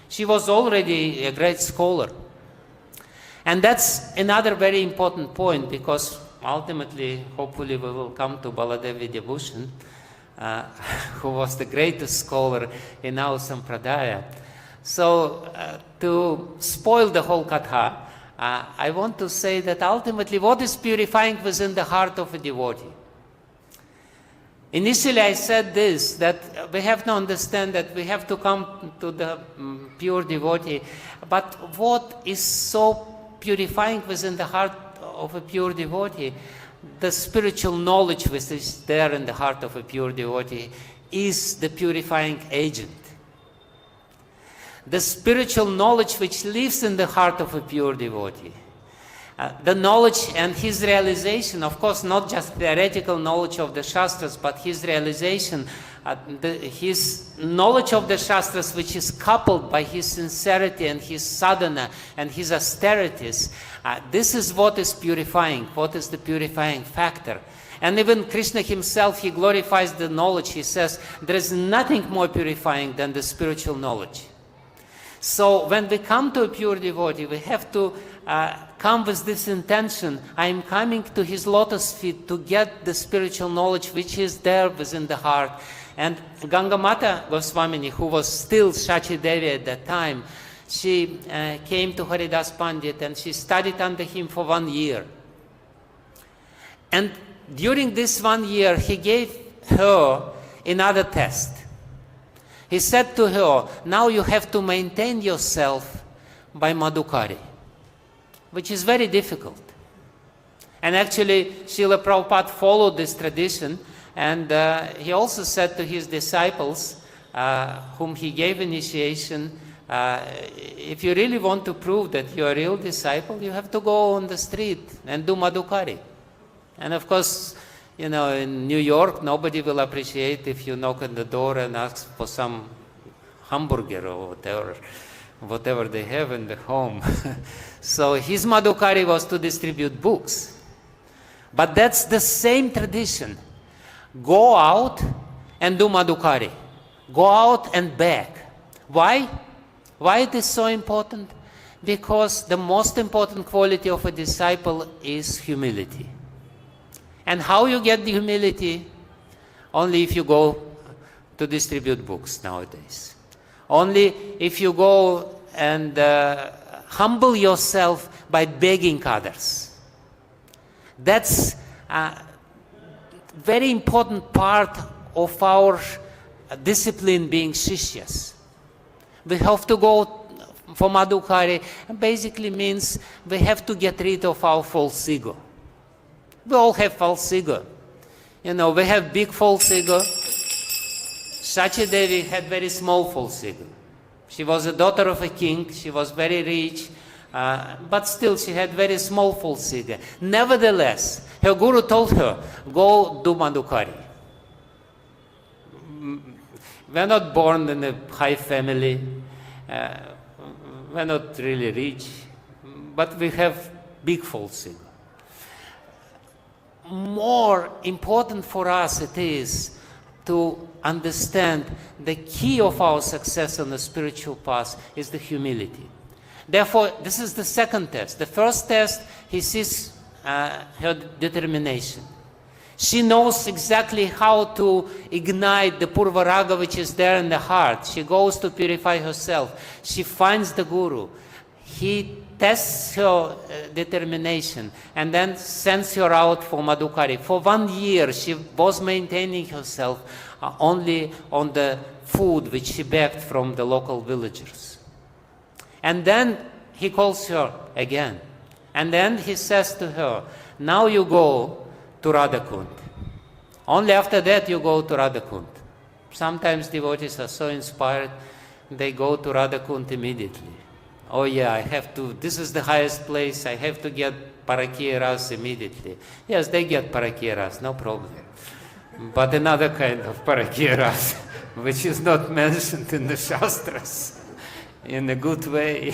Speaker 1: She was already a great scholar. And that's another very important point, because ultimately, hopefully, we will come to Baladeva Vidyabhushan, who was the greatest scholar in our Sampradaya. So, to spoil the whole katha, I want to say that ultimately, what is purifying within the heart of a devotee? Initially, I said this, that we have to understand that we have to come to the pure devotee. But what is so purifying within the heart of a pure devotee? The spiritual knowledge which is there in the heart of a pure devotee is the purifying agent. The spiritual knowledge which lives in the heart of a pure devotee. The knowledge and his realization, of course, not just theoretical knowledge of the Shastras, but his realization, his knowledge of the Shastras, which is coupled by his sincerity and his sadhana and his austerities. This is what is purifying, what is the purifying factor. And even Krishna himself, he glorifies the knowledge. He says, there is nothing more purifying than the spiritual knowledge. So when we come to a pure devotee, we have to come with this intention. I am coming to his lotus feet to get the spiritual knowledge which is there within the heart. And Ganga Mata Goswamini, who was still Shachi Devi at that time, she came to Haridas Pandit and she studied under him for 1 year. And during this 1 year, he gave her another test. He said to her, now you have to maintain yourself by Madhukari, which is very difficult. And actually, Srila Prabhupada followed this tradition, and he also said to his disciples, whom he gave initiation, if you really want to prove that you're a real disciple, you have to go on the street and do Madhukari. And of course, you know, in New York, nobody will appreciate if you knock on the door and ask for some hamburger or whatever they have in the home. So his Madhukari was to distribute books. But that's the same tradition. Go out and do Madhukari. Go out and beg. Why? Why it is so important? Because the most important quality of a disciple is humility. And how you get the humility? Only if you go to distribute books nowadays. Only if you go and humble yourself by begging others. That's a very important part of our discipline being Shishyas. We have to go for Madhukari, and basically means we have to get rid of our false ego. We all have false ego. You know, we have big false ego. Sachi had very small false ego. She was a daughter of a king, she was very rich, but still she had very small false ego. Nevertheless, her guru told her, go do Madhukari. We're not born in a high family, we're not really rich, but we have big false ego. More important for us it is to understand the key of our success on the spiritual path is the humility. Therefore, this is the second test. The first test, he sees her determination. She knows exactly how to ignite the Purvaraga which is there in the heart. She goes to purify herself. She finds the Guru. He tests her determination and then sends her out for Madhukari. For 1 year, she was maintaining herself only on the food which she begged from the local villagers. And then he calls her again. And then he says to her, now you go to Radhakund. Only after that you go to Radhakund. Sometimes devotees are so inspired, they go to Radhakund immediately. Oh yeah, I have to, this is the highest place, I have to get Parakiya Ras immediately. Yes, they get Parakiya Ras, no problem. But another kind of Parakiya Ras, which is not mentioned in the Shastras, in a good way.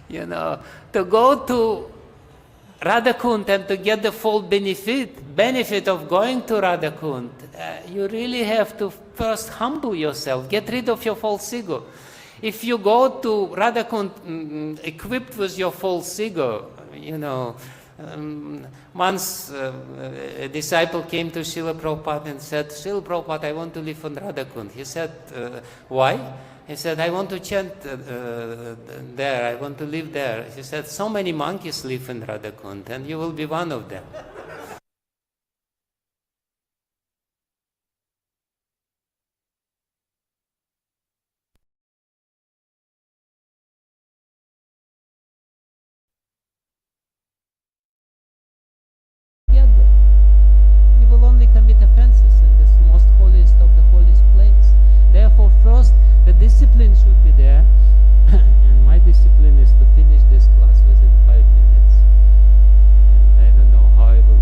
Speaker 1: You know, to go to Radhakund and to get the full benefit of going to Radhakund, you really have to first humble yourself, get rid of your false ego. If you go to Radhakund equipped with your false ego, you know, once a disciple came to Srila Prabhupada and said, Srila Prabhupada, I want to live on Radhakund. He said, why? He said, I want to chant there, I want to live there. He said, so many monkeys live in Radhakund, and you will be one of them. Get there. You will only commit offenses in this most holiest of the holiest place. Therefore, first, the discipline should be there, and my discipline is to finish this class within 5 minutes. And I don't know how I will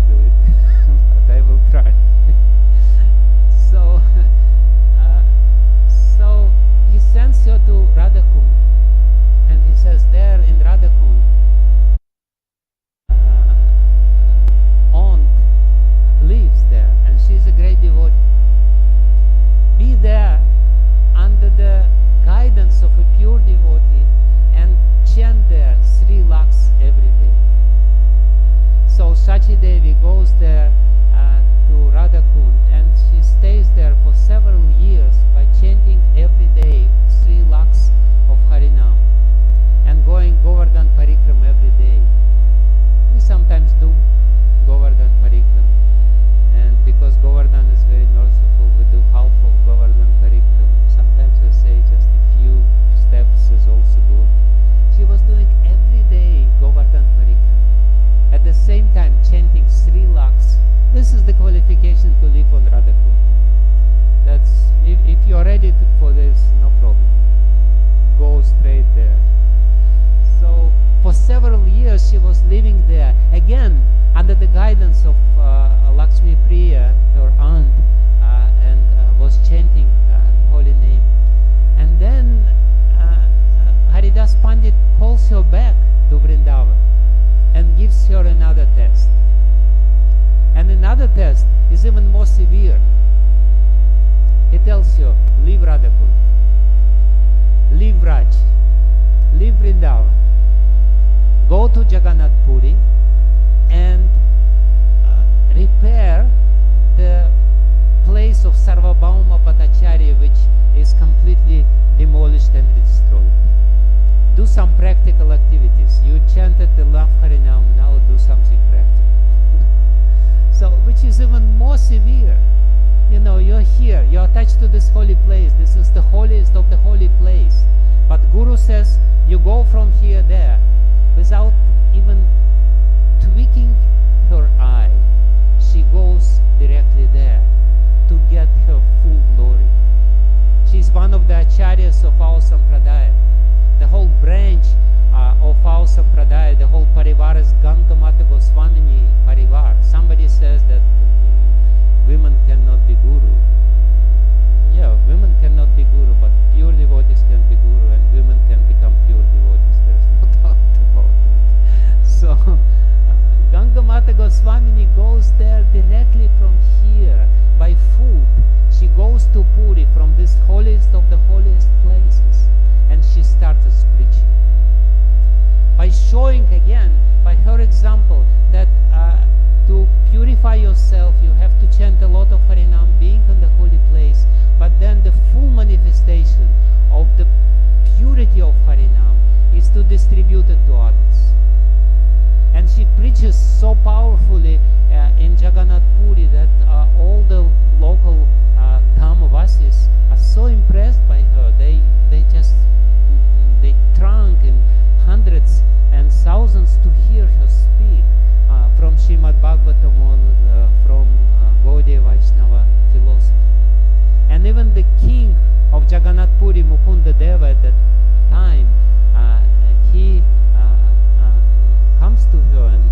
Speaker 2: she was living there, again, under the guidance of Lakshmi Priya, her aunt, and was chanting holy name. And then Haridas Pandit calls her back to Vrindavan and gives her another test. And another test is even more severe. He tells her, leave Radhakund, leave Raj, leave Vrindavan, go to Jagannath Puri and repair the place of Sarvabhauma Bhattacharya, which is completely demolished and destroyed. Do some practical activities. You chanted the love Harinam, now do something practical. So, which is even more severe. You know, you're here, you're attached to this holy place. This is the holiest of the holy place. But Guru says, you go from here there without even tweaking her eye. She goes directly there to get her full glory. She's one of the acharyas of our sampradaya. The whole branch of our sampradaya, the whole parivar is Ganga Mata Goswamini parivar. Somebody says that women cannot be guru. Yeah, women cannot be guru, but pure devotees can be guru, and women can become pure devotees. There's no doubt about it. So Ganga Mata Goswamini goes there directly from here by foot. She goes to Puri, from this holiest of the holiest places, and she starts preaching. By showing again, by her example, that to purify yourself, you have to chant a lot of Harinam, being in the holy place, but then the full manifestation of the purity of Harinam is to distribute it to others. And she preaches so powerfully in Jagannath Puri that all the local Dhamavasis are so impressed by her. They trunk in hundreds and thousands to hear her speak from Srimad Bhagavatam on from Gaudiya Vaishnava philosophy. And even the king of Jagannath Puri, Mukunda Deva, at that time, he comes to her and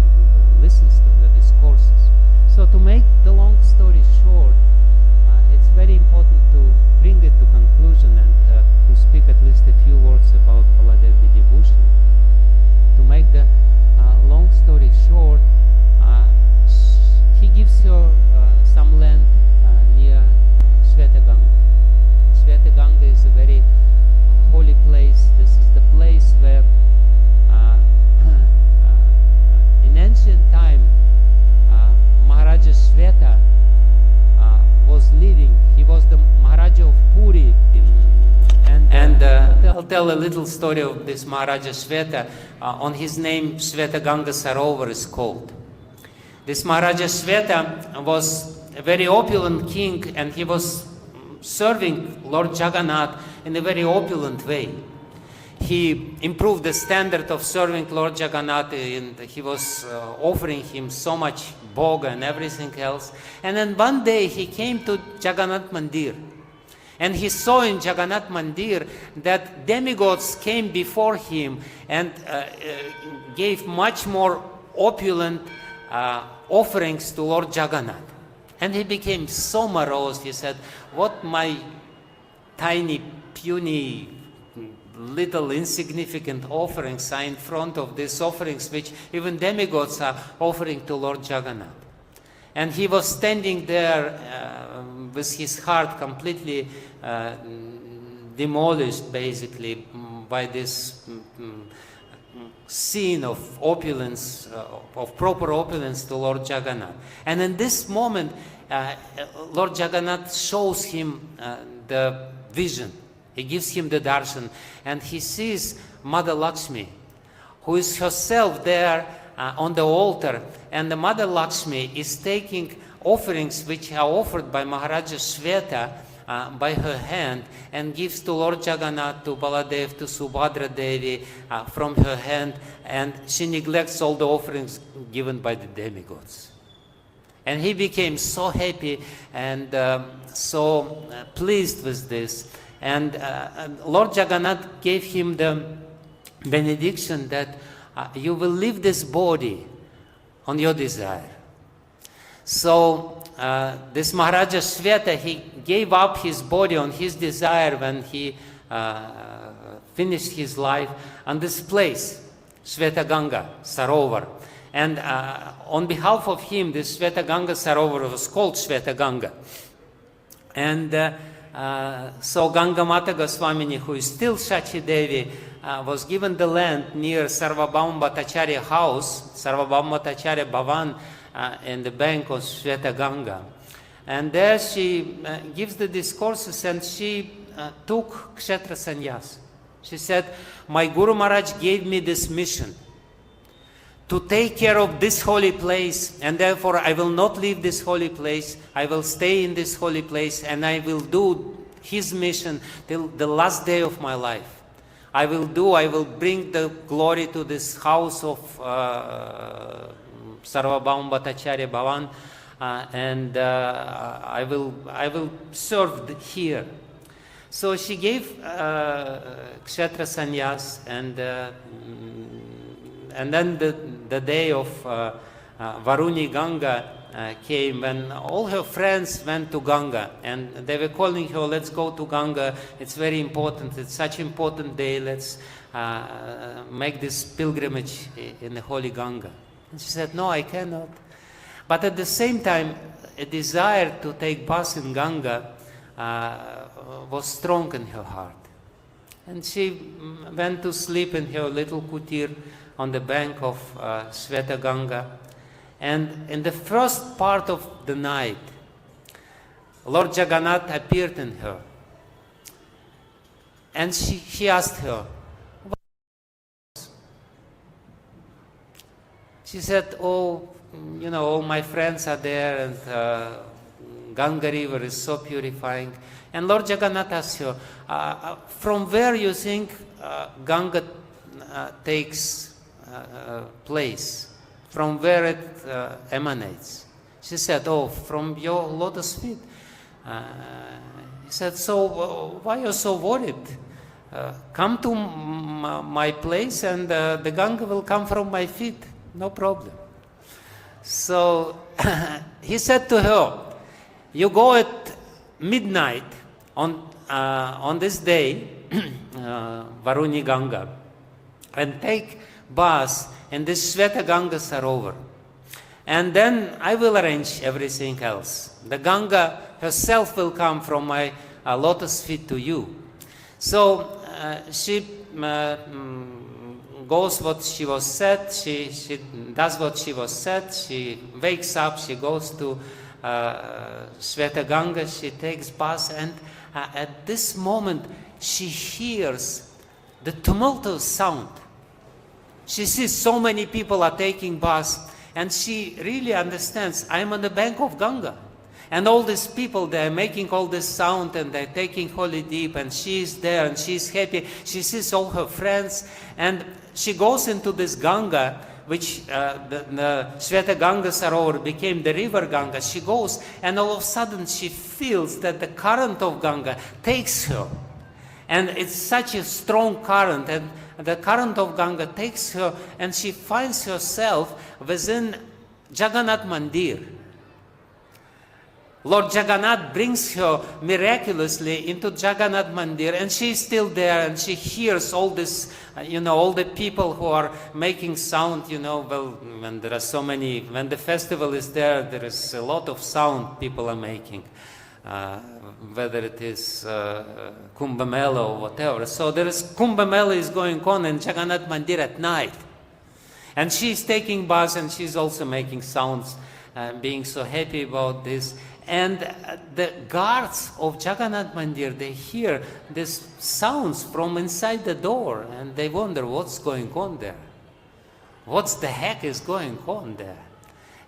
Speaker 2: listens to her discourses. So to make the long story short, it's very important to bring it to conclusion and to speak at least a few words about Baladeva Vidyabhushan. To make the long story short, he gives her some land near Sweta Ganga. Sweta Ganga is a very holy place. This is the place where in ancient time Maharaja Sweta was living. He was the Maharaja of Puri. And I'll tell a little story of this Maharaja Sweta. On his name, Sweta Ganga Sarovar is called. This Maharaja Sweta was a very opulent king, and he was serving Lord Jagannath in a very opulent way. He improved the standard of serving Lord Jagannath, and he was offering him so much bhoga and everything else. And then one day he came to Jagannath Mandir, and he saw in Jagannath Mandir that demigods came before him and gave much more opulent offerings to Lord Jagannath. And he became so morose. He said, what my tiny, puny, little insignificant offerings are in front of these offerings which even demigods are offering to Lord Jagannath. And he was standing there with his heart completely demolished, basically, by this scene of opulence, of proper opulence to Lord Jagannath. And in this moment, Lord Jagannath shows him the vision. He gives him the darshan, and he sees Mother Lakshmi, who is herself there on the altar, and the Mother Lakshmi is taking offerings which are offered by Maharaja Sweta by her hand, and gives to Lord Jagannath, to Baladeva, to Subhadra Devi from her hand, and she neglects all the offerings given by the demigods. And he became so happy and so pleased with this. And Lord Jagannath gave him the benediction that
Speaker 1: you will leave this body on your desire. So this Maharaja Shweta, he gave up his body on his desire when he finished his life on this place, Shweta Ganga Sarovar. And on behalf of him, this Shweta Ganga Sarovar was called Shweta Ganga. And so Ganga Mata Goswamini, who is still Shachi Devi, was given the land near Sarvabhauma Bhattacharya house, Sarvabhauma Bhattacharya Bhavan, in the bank of Shweta Ganga. And there she gives the discourses, and she took Kshetra Sannyas. She said, my Guru Maharaj gave me this mission to take care of this holy place, and therefore I will not leave this holy place. I will stay in this holy place, and I will do his mission till the last day of my life. I will bring the glory to this house of Sarvabhauma Bhattacharya Bhavan, and I will serve here. So she gave Kshetra Sannyas, and then the day of Varuni Ganga came, when all her friends went to Ganga, and they were calling her, let's go to Ganga, it's very important, it's such an important day, let's make this pilgrimage in the holy Ganga. And she said, no, I cannot. But at the same time, a desire to take bath in Ganga was strong in her heart. And she went to sleep in her little kutir on the bank of Shweta Ganga. And in the first part of the night, Lord Jagannath appeared in her. And he asked her, what? She said, oh, you know, all my friends are there, and Ganga river is so purifying. And Lord Jagannath asked her, from where you think Ganga takes place? From where it emanates? She said, oh, from your lotus feet. He said, so why are you so worried? Come to my place, and the Ganga will come from my feet, no problem. So he said to her, you go at midnight on this day, Varuni Ganga, and take bath in this Shweta Ganga Sarovar. And then I will arrange everything else. The Ganga herself will come from my lotus feet to you. So she goes what she was said, she does what she was said, she wakes up, she goes to Shweta Ganga, she takes bath, and at this moment she hears the tumultuous sound. She sees so many people are taking baths, and she really understands, I'm on the bank of Ganga. And all these people, they're making all this sound, and they're taking holy deep, and she's there, and she's happy. She sees all her friends, and she goes into this Ganga, which the Shweta Ganga Sarovar became the river Ganga. She goes, and all of a sudden she feels that the current of Ganga takes her. And it's such a strong current, and the current of Ganga takes her, and she finds herself within Jagannath Mandir. Lord Jagannath brings her miraculously into Jagannath Mandir, and she's still there, and she hears all this, all the people who are making sound, well, when there are so many, when the festival is there, there is a lot of sound people are making. Whether it is Kumbh Mela or whatever. So there is Kumbh Mela is going on in Jagannath Mandir at night. And she's taking baths, and she's also making sounds, being so happy about this. And the guards of Jagannath Mandir, they hear these sounds from inside the door, and they wonder what's going on there. What the heck is going on there?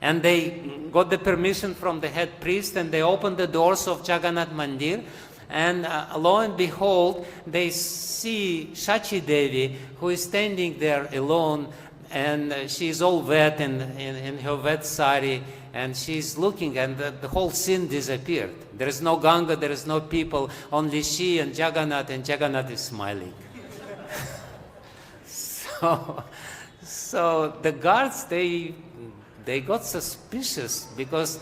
Speaker 1: And they got the permission from the head priest, and they opened the doors of Jagannath Mandir, and lo and behold, they see Shachi Devi, who is standing there alone, and she's all wet in her wet sari, and she's looking, and the whole scene disappeared. There is no Ganga, there is no people, only she and Jagannath is smiling. So the guards, they got suspicious because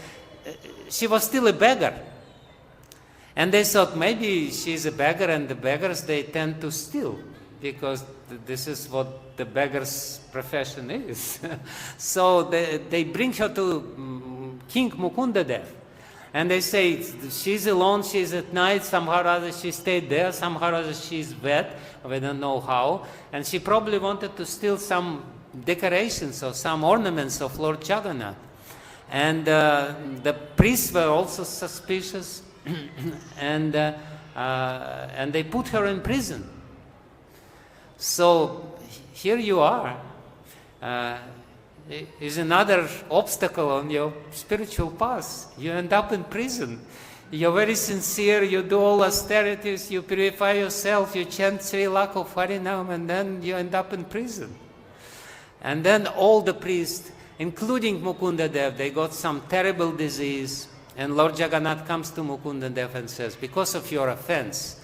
Speaker 1: she was still a beggar. And they thought maybe she's a beggar, and the beggars, they tend to steal because this is what the beggar's profession is. So they bring her to King Mukundadev. And they say, she's alone, she's at night, somehow or other she stayed there, somehow or other she's wet, we don't know how. And she probably wanted to steal some decorations or some ornaments of Lord Jagannath. And the priests were also suspicious, and they put her in prison. So here you are. Is another obstacle on your spiritual path. You end up in prison. You're very sincere, you do all austerities, you purify yourself, you chant Sri Lakh of Harinam, and then you end up in prison. And then all the priests, including Mukundadev, they got some terrible disease, and Lord Jagannath comes to Mukundadev and says, because of your offense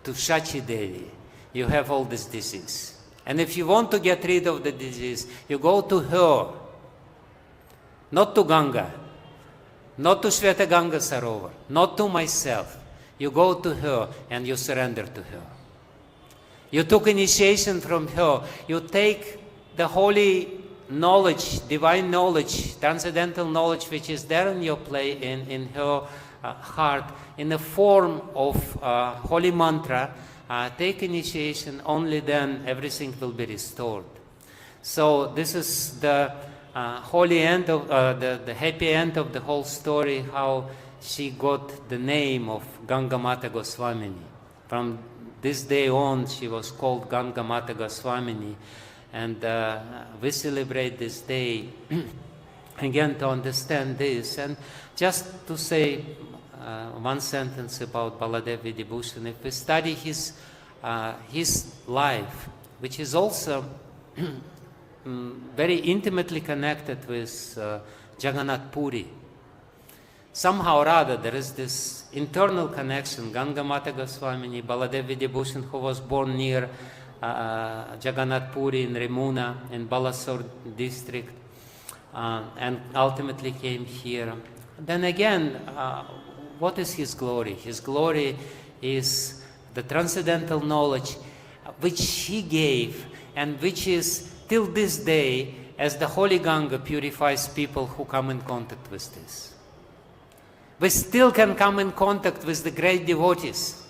Speaker 1: to Shachi Devi, you have all this disease. And if you want to get rid of the disease, you go to her, not to Ganga, not to Shweta Ganga Sarovar, not to myself. You go to her and you surrender to her. You took initiation from her. You take the holy knowledge, divine knowledge, transcendental knowledge which is there in your in her heart, in the form of holy mantra. Take initiation, only then everything will be restored. So this is the holy end of the happy end of the whole story, how she got the name of Ganga Mata Goswamini. From this day on, she was called Ganga Mata Goswamini, and we celebrate this day again to understand this. And just to say one sentence about Baladeva Vidyabhushan. If we study his life, which is also very intimately connected with Jagannath Puri, somehow or other there is this internal connection. Ganga Mata Goswamini, Baladeva Vidyabhushan, who was born near Jagannath Puri in Remuna in Balasore district, and ultimately came here. Then again, what is his glory? His glory is the transcendental knowledge which he gave, and which is till this day, as the holy Ganga purifies people who come in contact with this. We still can come in contact with the great devotees.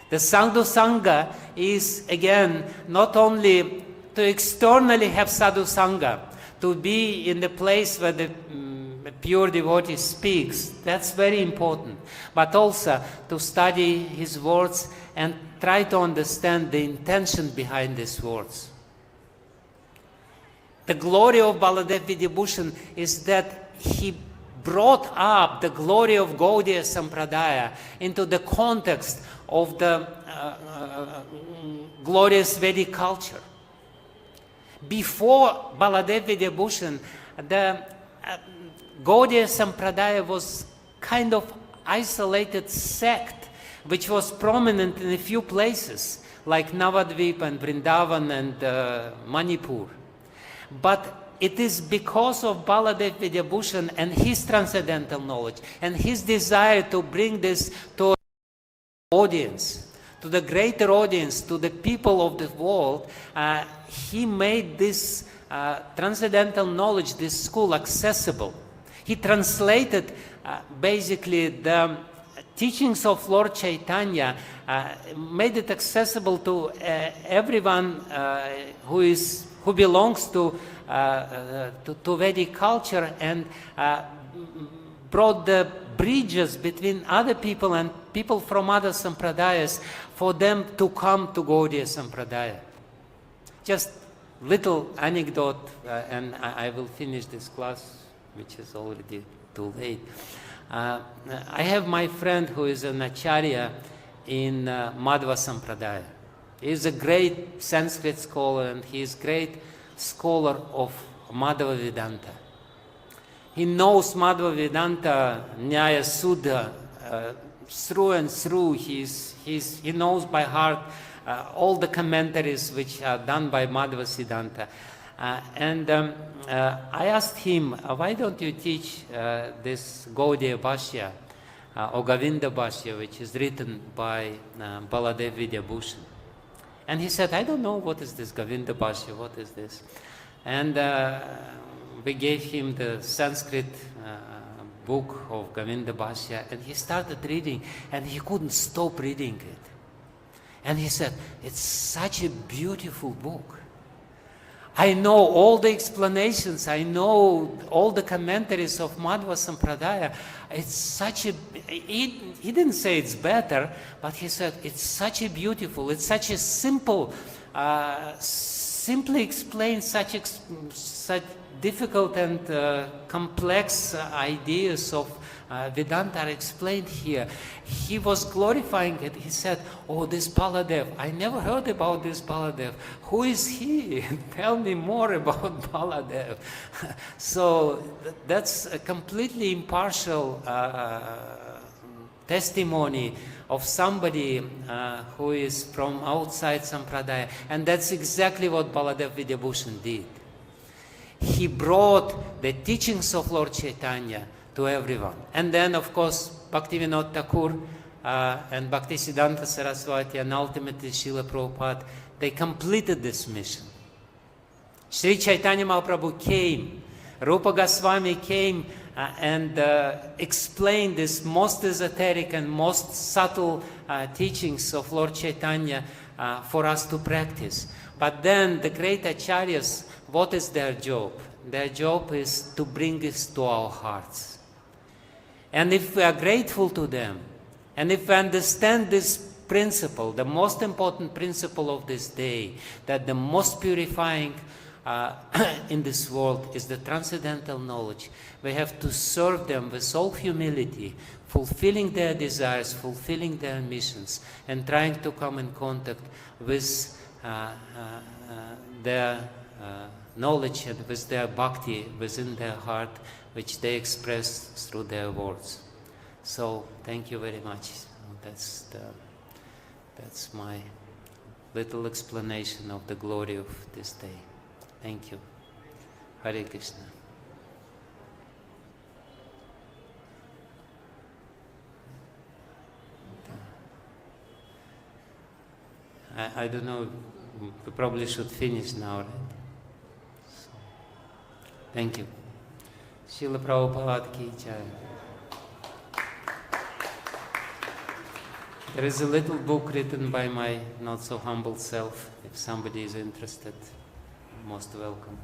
Speaker 1: The Sadhu Sangha is, again, not only to externally have Sadhu Sangha, to be in the place where the pure devotee speaks, that's very important, but also to study his words and try to understand the intention behind these words. The glory of Baladeva Vidyabhushan is that he brought up the glory of Gaudiya Sampradaya into the context of the glorious Vedic culture. Before Baladeva Vidyabhushan, the Gaudiya Sampradaya was kind of isolated sect which was prominent in a few places like Navadvip and Vrindavan and Manipur. But it is because of Baladeva Vidyabhushan and his transcendental knowledge and his desire to bring this to audience, to the greater audience, to the people of the world, he made this transcendental knowledge, this school, accessible. He translated basically the teachings of Lord Chaitanya, made it accessible to everyone who belongs to Vedic culture, and brought the bridges between other people and people from other sampradayas for them to come to Gaudiya Sampradaya. Just little anecdote, and I will finish this class, which is already too late. I have my friend who is an acharya in Madhva Sampradaya. He is a great Sanskrit scholar, and he is great scholar of Madhva Vedanta. He knows Madhva Vedanta, Nyaya Sudha, through and through. He knows by heart all the commentaries which are done by Madhva Siddhanta. I asked him, why don't you teach this Gaudiya Bhashya or Govinda Bhashya, which is written by Baladeva Vidyabhushan? And he said, I don't know what is this Govinda Bhashya, what is this? And we gave him the Sanskrit book of Govinda Bhashya, and he started reading, and he couldn't stop reading it. And he said, it's such a beautiful book. I know all the explanations, I know all the commentaries of Madhva Sampradaya. It's such a, he didn't say it's better, but he said it's such a beautiful, it's such a simple, simply explains such difficult and complex ideas of Vedanta are explained here. He was glorifying it. He said, oh, this Baladeva, I never heard about this Baladeva. Who is he? Tell me more about Baladeva. So that's a completely impartial testimony of somebody who is from outside Sampradaya. And that's exactly what Baladeva Vidyabhushan did. He brought the teachings of Lord Chaitanya to everyone. And then, of course, Bhaktivinoda Thakur and Bhaktisiddhanta Saraswati and ultimately Srila Prabhupada, they completed this mission. Sri Chaitanya Mahaprabhu came, Rupa Goswami came and explained this most esoteric and most subtle teachings of Lord Chaitanya for us to practice. But then the great acharyas, what is their job? Their job is to bring this to our hearts. And if we are grateful to them, and if we understand this principle, the most important principle of this day, that the most purifying in this world is the transcendental knowledge, we have to serve them with all humility, fulfilling their desires, fulfilling their missions, and trying to come in contact with their knowledge and with their bhakti within their heart, which they express through their words. So thank you very much. That's my little explanation of the glory of this day. Thank you. Hare Krishna. I don't know, we probably should finish now, right? So, thank you. Srila Prabhupada ki jai. There is a little book written by my not so humble self. If somebody is interested, most welcome.